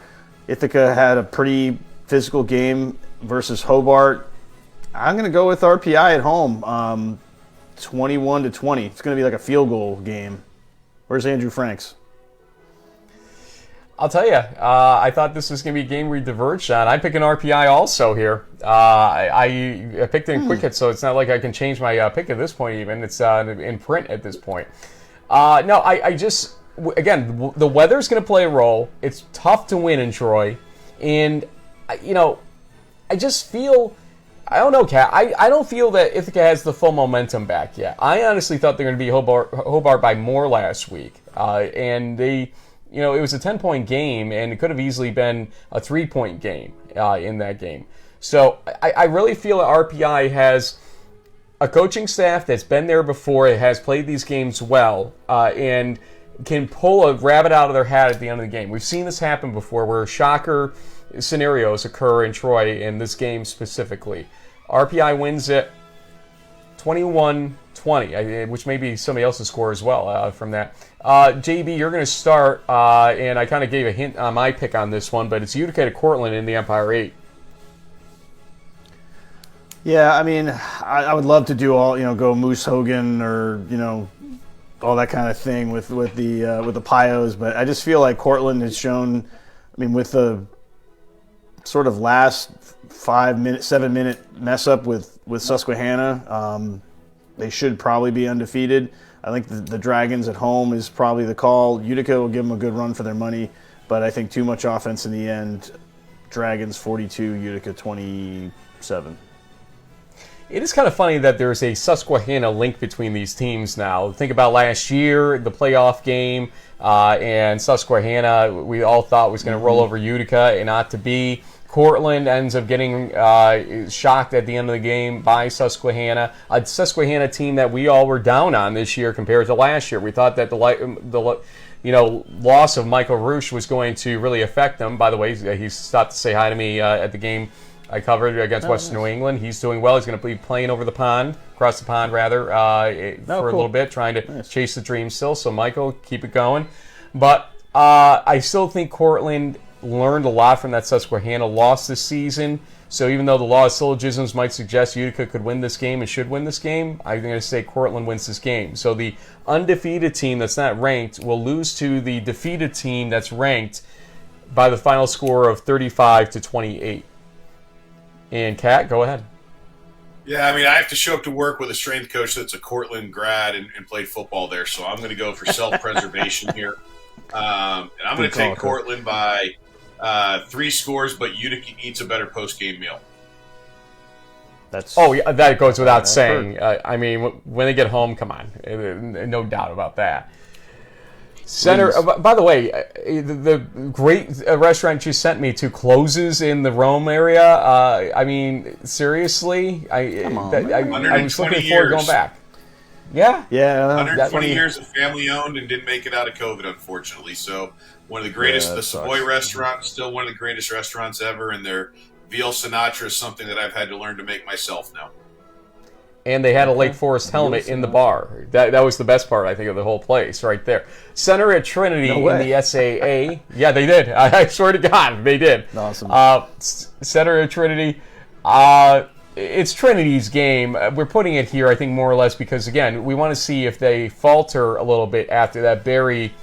Ithaca had a pretty physical game versus Hobart. I'm going to go with RPI at home, 21-20. It's going to be like a field goal game. Where's Andrew Franks? I'll tell you, I thought this was going to be a game we diverged on. I'm picking RPI also here. I picked it in quick hit, so it's not like I can change my pick at this point even. It's in print at this point. No, I just, again, the weather's going to play a role. It's tough to win in Troy. And, I just feel... I don't know, Kat. I don't feel that Ithaca has the full momentum back yet. I honestly thought they were going to be Hobart by more last week. And they, it was a 10-point game, and it could have easily been a 3-point game in that game. So I really feel that RPI has a coaching staff that's been there before, it has played these games well, and can pull a rabbit out of their hat at the end of the game. We've seen this happen before where shocker scenarios occur in Troy in this game specifically. RPI wins it 21-20, which may be somebody else's score as well from that. JB, you're going to start, and I kind of gave a hint on my pick on this one, but it's Utica to Cortland in the Empire 8. Yeah, I mean, I would love to do all, go Moose Hogan or, all that kind of thing with the Pios, but I just feel like Cortland has shown, with the sort of last 7-minute mess up with Susquehanna, they should probably be undefeated. I think the Dragons at home is probably the call. Utica will give them a good run for their money, but I think too much offense in the end. Dragons 42, Utica 27. It is kind of funny that there's a Susquehanna link between these teams now. Think about last year, the playoff game, and Susquehanna we all thought was going to roll over Utica, and not to be. Cortland ends up getting shocked at the end of the game by Susquehanna, a Susquehanna team that we all were down on this year compared to last year. We thought that the loss of Michael Roosh was going to really affect them. By the way, he stopped to say hi to me at the game I covered against Western New England. He's doing well. He's going to be playing across the pond, for a little bit, trying to chase the dream still. So, Michael, keep it going. But I still think Cortland learned a lot from that Susquehanna loss this season. So even though the law of syllogisms might suggest Utica could win this game and should win this game, I'm going to say Cortland wins this game. So the undefeated team that's not ranked will lose to the defeated team that's ranked by the final score of 35-28. And Kat, go ahead. Yeah, I mean, I have to show up to work with a strength coach that's a Cortland grad and played football there, so I'm going to go for self-preservation here. And I'm going to take Cortland by 3 scores, but Utica eats a better post-game meal. Yeah, that goes without saying. I mean, when they get home, come on. No doubt about that. Center. By the way, the great restaurant you sent me to closes in the Rome area. I mean, seriously, I was looking forward to going back. Yeah. 120 years of family owned and didn't make it out of COVID, unfortunately. So one of the greatest, the Savoy restaurant, still one of the greatest restaurants ever, and their veal Sinatra is something that I've had to learn to make myself now. And they had a Lake Forest helmet in the bar. That was the best part, I think, of the whole place, right there. Center at Trinity in the SAA. Yeah, they did. I swear to God, they did. Awesome. Center at Trinity. It's Trinity's game. We're putting it here, I think, more or less because, again, we want to see if they falter a little bit after that very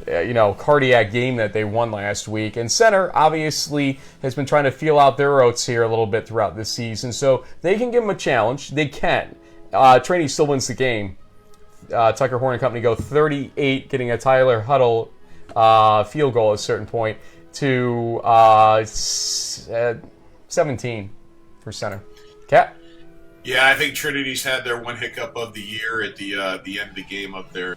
cardiac game that they won last week. And Center, obviously, has been trying to feel out their oats here a little bit throughout this season. So they can give them a challenge. They can. Trinity still wins the game. Tucker Horn and company go 38, getting a Tyler Huddle field goal at a certain point to 17 for Center. Cat? Yeah, I think Trinity's had their one hiccup of the year at the end of the game up there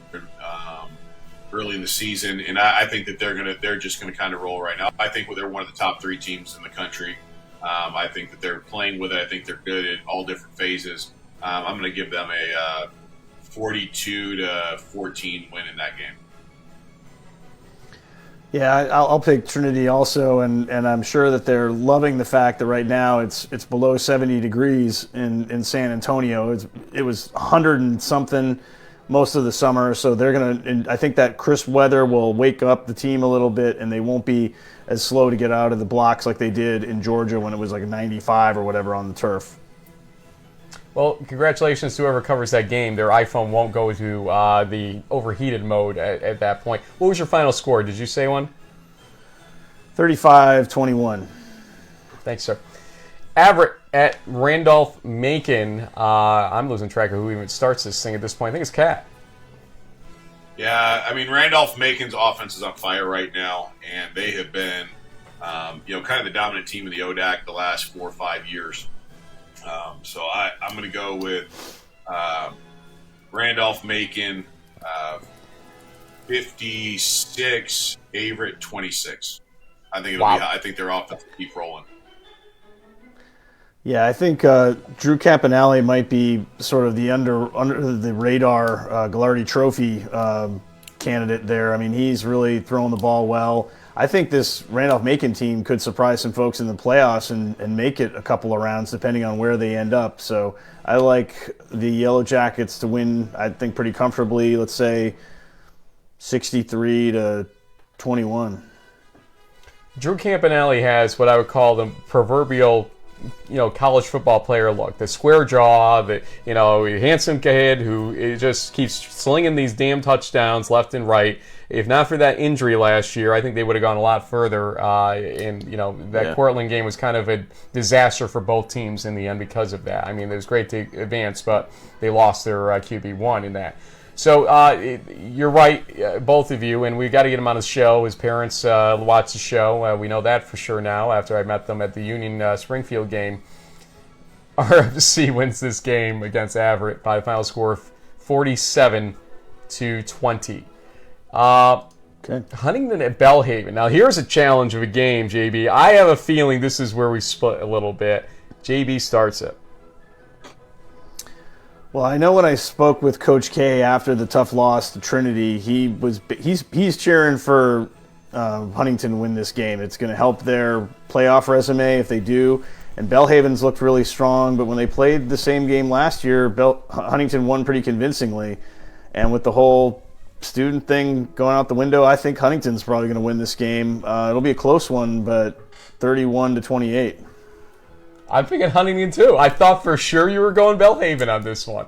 early in the season, and I think that they're just gonna kind of roll right now. I think they're one of the top 3 teams in the country. I think that they're playing with it. I think they're good at all different phases. I'm going to give them a 42-14 win in that game. Yeah, I'll pick Trinity also, and I'm sure that they're loving the fact that right now it's below 70 degrees in San Antonio. It was 100 and something most of the summer, so they're and I think that crisp weather will wake up the team a little bit, and they won't be as slow to get out of the blocks like they did in Georgia when it was like 95 or whatever on the turf. Well, congratulations to whoever covers that game. Their iPhone won't go to the overheated mode at that point. What was your final score? Did you say one? 35-21. Thanks, sir. Everett at Randolph-Macon. I'm losing track of who even starts this thing at this point. I think it's Cat. Yeah, I mean, Randolph-Macon's offense is on fire right now, and they have been, kind of the dominant team in the ODAC the last 4 or 5 years. So I'm going to go with Randolph-Macon 56, Everett 26. I think I think their offense will keep rolling. Yeah, I think Drew Campanale might be sort of the under the radar Ghilardi Trophy candidate there. I mean, he's really throwing the ball well. I think this Randolph-Macon team could surprise some folks in the playoffs and make it a couple of rounds depending on where they end up. So I like the Yellow Jackets to win, I think, pretty comfortably. Let's say 63-21. Drew Campanale has what I would call the proverbial college football player look. The square jaw, the handsome kid who just keeps slinging these damn touchdowns left and right. If not for that injury last year, I think they would have gone a lot further. That Cortland game was kind of a disaster for both teams in the end because of that. I mean, it was great to advance, but they lost their QB1 in that. So you're right, both of you, and we've got to get him on the show. His parents watch the show. We know that for sure now after I met them at the Union Springfield game. RFC wins this game against Everett by a final score of 47-20. Huntington at Belhaven. Now here's a challenge of a game, JB. I have a feeling this is where we split a little bit. JB starts it. Well, I know when I spoke with Coach K after the tough loss to Trinity, he's cheering for Huntington to win this game. It's going to help their playoff resume if they do. And Belhaven's looked really strong, but when they played the same game last year, Huntington won pretty convincingly. And with the whole student thing going out the window, I think Huntington's probably going to win this game. It'll be a close one, but 31-28. I'm thinking Huntington too. I thought for sure you were going Belhaven on this one.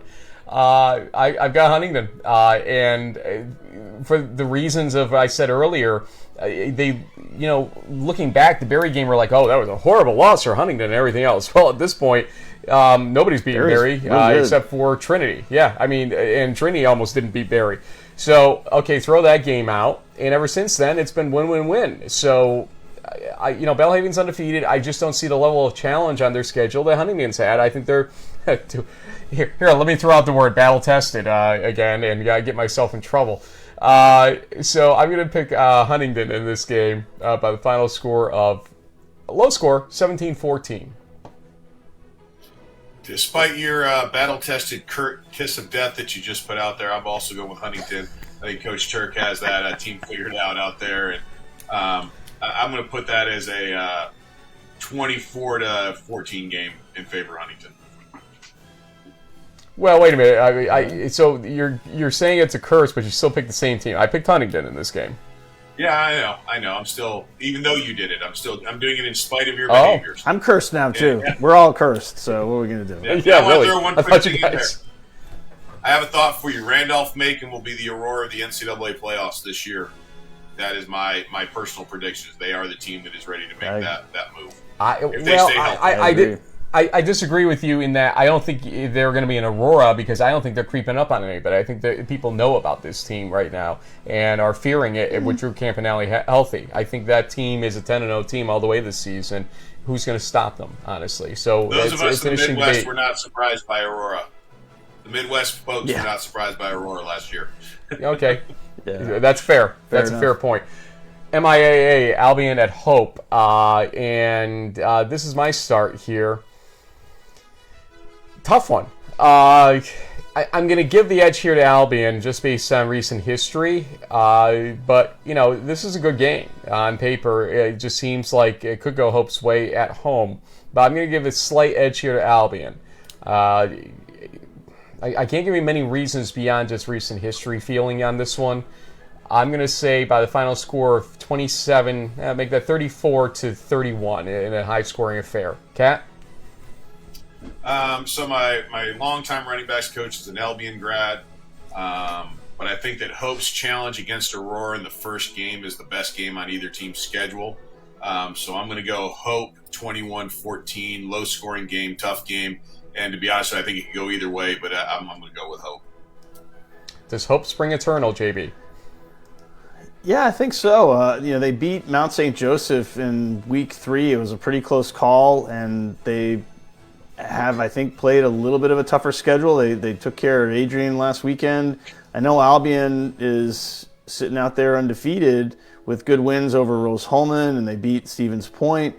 I've got Huntington, and for the reasons of I said earlier, they, looking back, the Barry game, we're like, oh, that was a horrible loss for Huntington and everything else. Well, at this point, nobody's beating Barry except for Trinity. Yeah, I mean, and Trinity almost didn't beat Barry. So, okay, throw that game out, and ever since then, it's been win-win-win. So, Belhaven's undefeated. I just don't see the level of challenge on their schedule that Huntington's had. I think they're here. Let me throw out the word battle-tested again, and get myself in trouble. So I'm going to pick Huntington in this game by the final score of low score 17-14. Despite your battle-tested curt kiss of death that you just put out there, I'm also going with Huntington. I think Coach Turk has that team figured out there, and I'm going to put that as a 24-14 game in favor of Huntington. Well, wait a minute. So you're saying it's a curse, but you still picked the same team. I picked Huntington in this game. Yeah, I know. I'm still, even though you did it, I'm doing it in spite of your behaviors. I'm cursed now too. Yeah. We're all cursed. So what are we gonna do? Yeah, really. I thought you guys. I have a thought for you. Randolph-Macon will be the Aurora of the NCAA playoffs this year. That is my personal predictions. They are the team that is ready to make that move. If they stay healthy. I disagree with you in that I don't think they're going to be an Aurora because I don't think they're creeping up on anybody. I think that people know about this team right now and are fearing it with Drew Campanelli healthy. I think that team is a 10-0 team all the way this season. Who's going to stop them, honestly? So those of us in the Midwest debate. were not surprised by Aurora. The Midwest folks were not surprised by Aurora last year. Okay. That's fair. That's a fair point. MIAA, Albion at Hope. And this is my start here. Tough one. I'm going to give the edge here to Albion just based on recent history. But, this is a good game on paper. It just seems like it could go Hope's way at home. But I'm going to give a slight edge here to Albion. I can't give you many reasons beyond just recent history feeling on this one. I'm going to say by the final score of 27, make that 34-31 in a high-scoring affair. Kat? So my longtime running backs coach is an Albion grad, but I think that Hope's challenge against Aurora in the first game is the best game on either team's schedule. So I'm going to go Hope 21-14, low-scoring game, tough game, and to be honest, I think it could go either way, but I'm going to go with Hope. Does Hope spring eternal, JB? Yeah, I think so. They beat Mount St. Joseph in week 3. It was a pretty close call, and they have, I think, played a little bit of a tougher schedule. They took care of Adrian last weekend. I know Albion is sitting out there undefeated with good wins over Rose Holman, and they beat Stevens Point.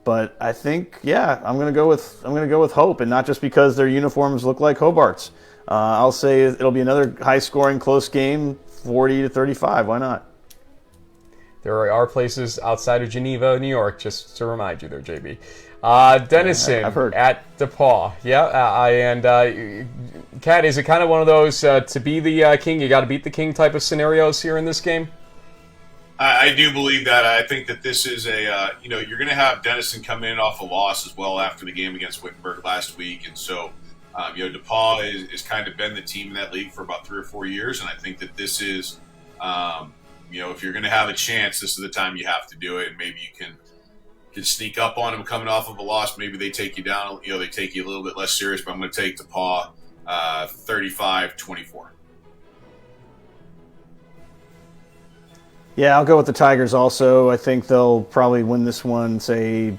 But I think, I'm going to go with Hope, and not just because their uniforms look like Hobart's. I'll say it'll be another high-scoring, close game, 40-35. Why not? There are places outside of Geneva, New York, just to remind you there, JB. Denison at DePaul. And Kat, is it kind of one of those to be the king, you got to beat the king type of scenarios here in this game? I do believe that. I think that this is you're going to have Denison come in off a loss as well after the game against Wittenberg last week. And so, DePaul is kind of been the team in that league for about 3 or 4 years. And I think that this is, if you're going to have a chance, this is the time you have to do it. And maybe you can sneak up on them coming off of a loss. Maybe they take you down. They take you a little bit less serious. But I'm going to take DePaul 35-24. Yeah, I'll go with the Tigers also. I think they'll probably win this one, say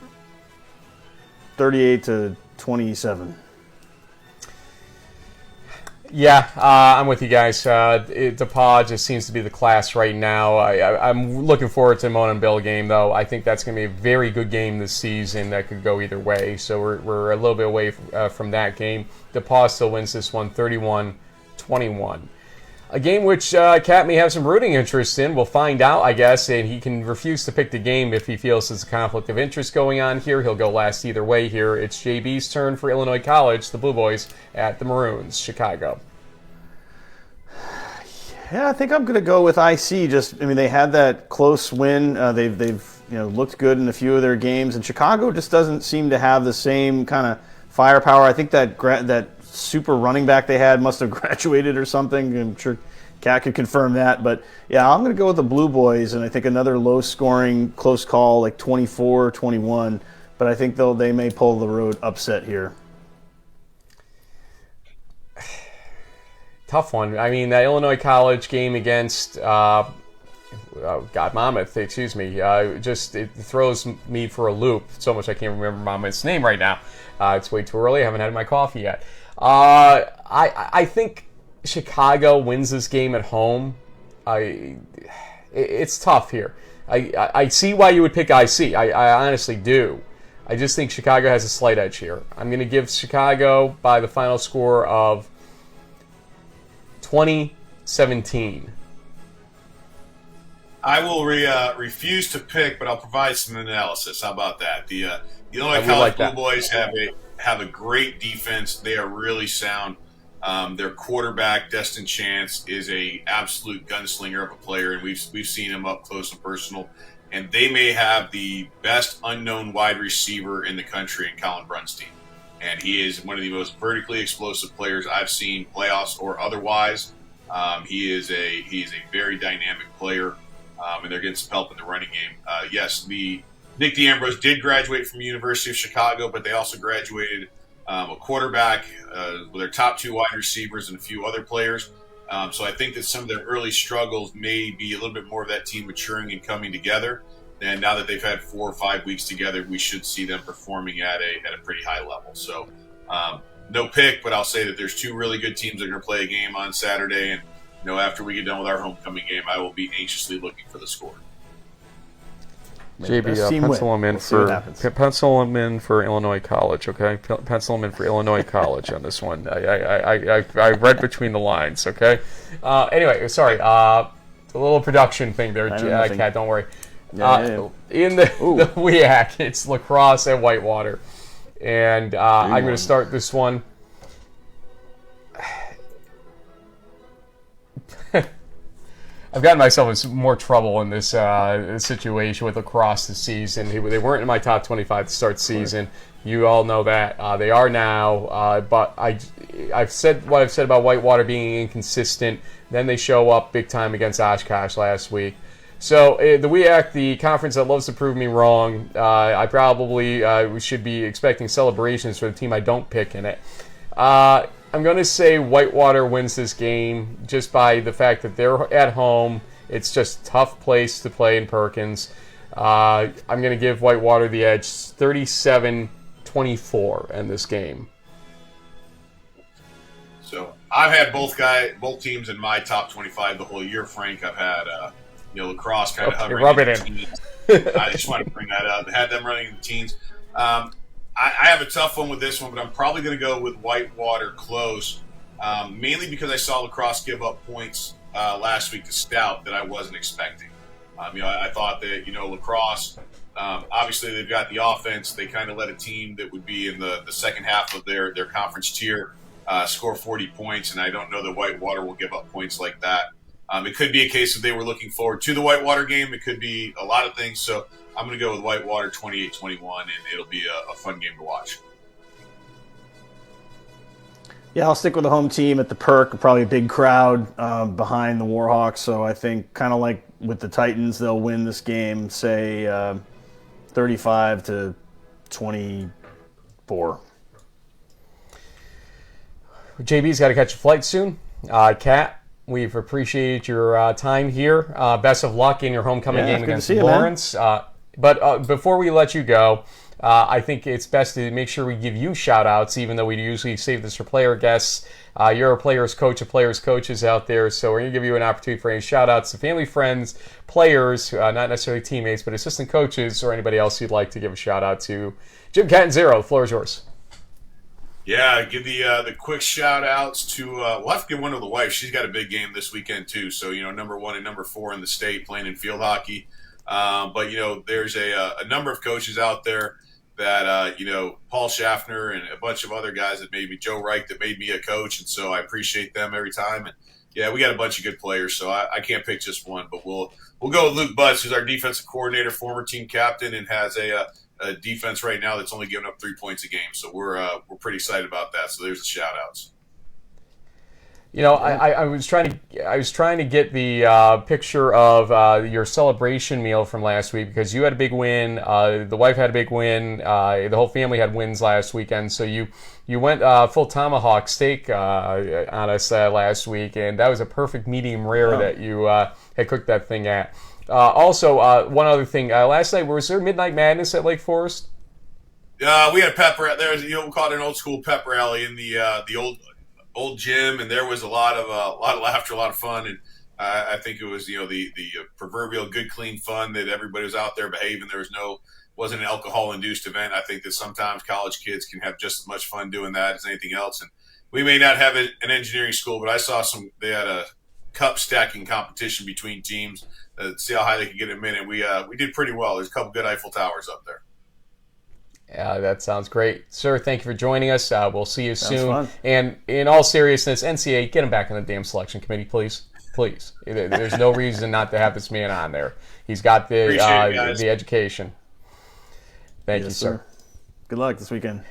38-27. Yeah, I'm with you guys. DePaul just seems to be the class right now. I'm looking forward to Mona and Bill game, though. I think that's going to be a very good game this season that could go either way. So we're a little bit away from that game. DePaul still wins this one 31-21. A game which Kat may have some rooting interest in. We'll find out, I guess, and he can refuse to pick the game if he feels there's a conflict of interest going on here. He'll go last either way here. It's JB's turn for Illinois College, the Blue Boys at the Maroons, Chicago. Yeah, I think I'm going to go with IC. They had that close win. They've looked good in a few of their games, and Chicago just doesn't seem to have the same kind of firepower. I think that super running back they had must have graduated or something. I'm sure Kat could confirm that. But, yeah, I'm going to go with the Blue Boys, and I think another low-scoring, close call, like 24-21. But I think, though, they may pull the road upset here. Tough one. I mean, that Illinois College game against Monmouth, excuse me, it throws me for a loop so much I can't remember Monmouth's name right now. It's way too early. I haven't had my coffee yet. I think Chicago wins this game at home. It's tough here. I see why you would pick IC. I honestly do. I just think Chicago has a slight edge here. I'm going to give Chicago by the final score of 2017. I will refuse to pick, but I'll provide some analysis. How about that? The Illinois College Blue Boys have a great defense. They are really sound. Their quarterback, Destin Chance, is a absolute gunslinger of a player, and we've seen him up close and personal. And they may have the best unknown wide receiver in the country in Colin Brunstein. And he is one of the most vertically explosive players I've seen, playoffs or otherwise. He is a very dynamic player, and they're getting some help in the running game. Yes, Nick D'Ambrose did graduate from the University of Chicago, but they also graduated a quarterback with their top 2 wide receivers and a few other players. So I think that some of their early struggles may be a little bit more of that team maturing and coming together. And now that they've had 4 or 5 weeks together, we should see them performing at a pretty high level. So no pick, but I'll say that there's 2 really good teams that are going to play a game on Saturday. And after we get done with our homecoming game, I will be anxiously looking for the score. JB, pencil them in for Illinois College, okay? Pencil them in for Illinois College on this one. I read between the lines, okay? Anyway, sorry, a little production thing there, Kat, don't worry. In the WEAC, it's lacrosse at Whitewater. And I'm going to start this one. I've gotten myself in more trouble in this situation with lacrosse this season. They weren't in my top 25 to start the season. You all know that. They are now. But I've said what I've said about Whitewater being inconsistent. Then they show up big time against Oshkosh last week. So the WEAC, the conference that loves to prove me wrong, I probably we should be expecting celebrations for the team I don't pick in it. I'm going to say Whitewater wins this game just by the fact that they're at home. It's just a tough place to play in Perkins. I'm going to give Whitewater the edge 37-24 in this game. So I've had both teams in my top 25 the whole year, Frank. I've had lacrosse kind of hovering in the teens. I just want to bring that up. I had them running in the teens. I have a tough one with this one, but I'm probably going to go with Whitewater close, mainly because I saw lacrosse give up points last week to Stout that I wasn't expecting. I thought that, lacrosse, obviously they've got the offense. They kind of let a team that would be in the second half of their conference tier score 40 points, and I don't know that Whitewater will give up points like that. It could be a case of they were looking forward to the Whitewater game. It could be a lot of things. So I'm going to go with Whitewater 28-21, and it'll be a fun game to watch. Yeah, I'll stick with the home team at the Perk. Probably a big crowd behind the Warhawks. So I think kind of like with the Titans, they'll win this game, say 35-24. JB's got to catch a flight soon. Kat, we've appreciated your time here. Best of luck in your homecoming game against Lawrence. But before we let you go, I think it's best to make sure we give you shout-outs, even though we usually save this for player guests. You're a player's coach of players' coaches out there, so we're going to give you an opportunity for any shout-outs to family, friends, players, not necessarily teammates, but assistant coaches or anybody else you'd like to give a shout-out to. Jim Catanzaro, the floor is yours. Yeah, give the quick shout-outs to we'll have to give one to the wife. She's got a big game this weekend, too. So, number 1 and number 4 in the state playing in field hockey. But there's a number of coaches out there that, Paul Schaffner and a bunch of other guys that made me, Joe Reich, that made me a coach. And so I appreciate them every time. And, yeah, we got a bunch of good players, so I can't pick just one. But we'll go with Luke Butts, who's our defensive coordinator, former team captain, and has a a defense right now that's only giving up 3 points a game. So we're pretty excited about that. So there's the shout outs. I was trying to get the picture of your celebration meal from last week, because you had a big win. The wife had a big win. The whole family had wins last weekend. So you went full tomahawk steak on us last week, and that was a perfect medium rare that you had cooked that thing at. Also, one other thing. Last night, was there Midnight Madness at Lake Forest? We had pepper. There's we call it an old school pep rally in the old gym, and there was a lot of laughter, a lot of fun, and I think it was the proverbial good clean fun that everybody was out there behaving. There wasn't an alcohol induced event. I think that sometimes college kids can have just as much fun doing that as anything else. And we may not have an engineering school, but I saw they had a cup stacking competition between teams to see how high they could get in a minute. We did pretty well. There's a couple good Eiffel Towers up there. That sounds great. Sir, thank you for joining us. We'll see you soon. Fun. And in all seriousness, NCAA, get him back on the damn selection committee, please. Please. There's no reason not to have this man on there. He's got the education. Thank you, sir. Good luck this weekend.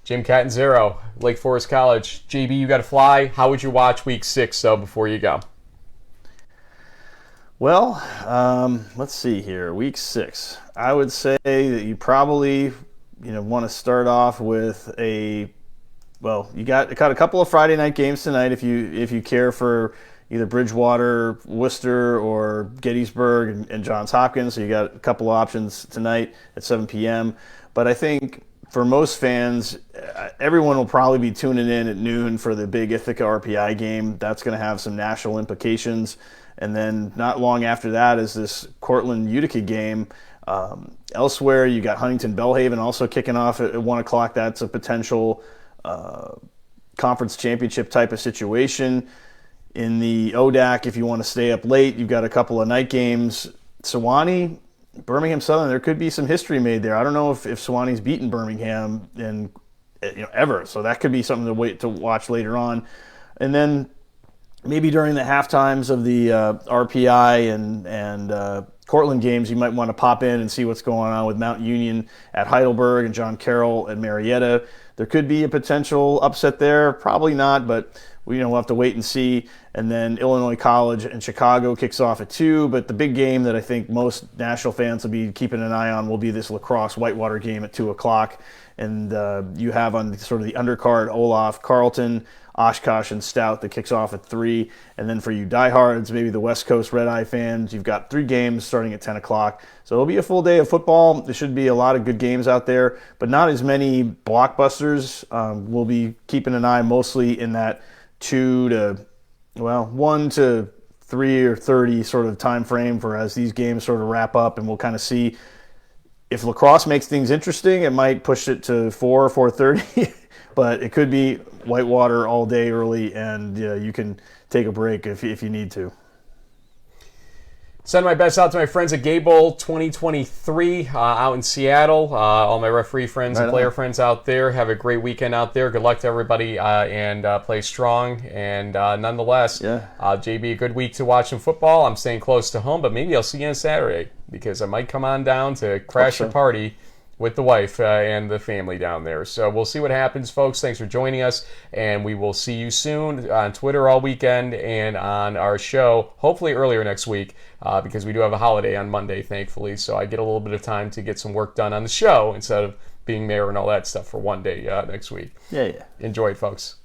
Jim Catanzaro, Lake Forest College. JB, you got to fly. How would you watch Week 6, though, before you go? Well, let's see here. Week 6. I would say that you probably, want to start off with you got a couple of Friday night games tonight if you care for either Bridgewater, Worcester, or Gettysburg and Johns Hopkins. So you got a couple of options tonight at 7 p.m. But I think for most fans, everyone will probably be tuning in at noon for the big Ithaca RPI game. That's going to have some national implications. And then not long after that is this Cortland Utica game. Elsewhere, you got Huntington Bellhaven also kicking off at 1 o'clock. That's a potential conference championship type of situation. In the ODAC, if you want to stay up late, you've got a couple of night games. Sewanee, Birmingham Southern, there could be some history made there. I don't know if Sewanee's beaten Birmingham ever, so that could be something to watch later on. And then maybe during the halftimes of the RPI and Cortland games, you might want to pop in and see what's going on with Mount Union at Heidelberg and John Carroll at Marietta. There could be a potential upset there. Probably not, but we'll have to wait and see. And then Illinois College and Chicago kicks off at 2. But the big game that I think most national fans will be keeping an eye on will be this lacrosse Whitewater game at 2 o'clock. And you have on sort of the undercard Olaf, Carleton, Oshkosh, and Stout that kicks off at 3. And then for you diehards, maybe the West Coast Red-Eye fans, you've got 3 games starting at 10 o'clock. So it'll be a full day of football. There should be a lot of good games out there, but not as many blockbusters. We'll be keeping an eye mostly in that 1 to 3 or 30 sort of time frame for as these games sort of wrap up, and we'll kind of see if lacrosse makes things interesting. It might push it to 4 or 4:30, but it could be Whitewater all day early, and you can take a break if you need to. Send my best out to my friends at Gable 2023 out in Seattle. All my referee friends and player friends out there. Have a great weekend out there. Good luck to everybody, and play strong. And nonetheless, JB, a good week to watch some football. I'm staying close to home, but maybe I'll see you on Saturday because I might come on down to crash a party with the wife and the family down there. So we'll see what happens, folks. Thanks for joining us, and we will see you soon on Twitter all weekend and on our show, hopefully earlier next week, because we do have a holiday on Monday, thankfully, so I get a little bit of time to get some work done on the show instead of being mayor and all that stuff for one day next week. Yeah. Enjoy it, folks.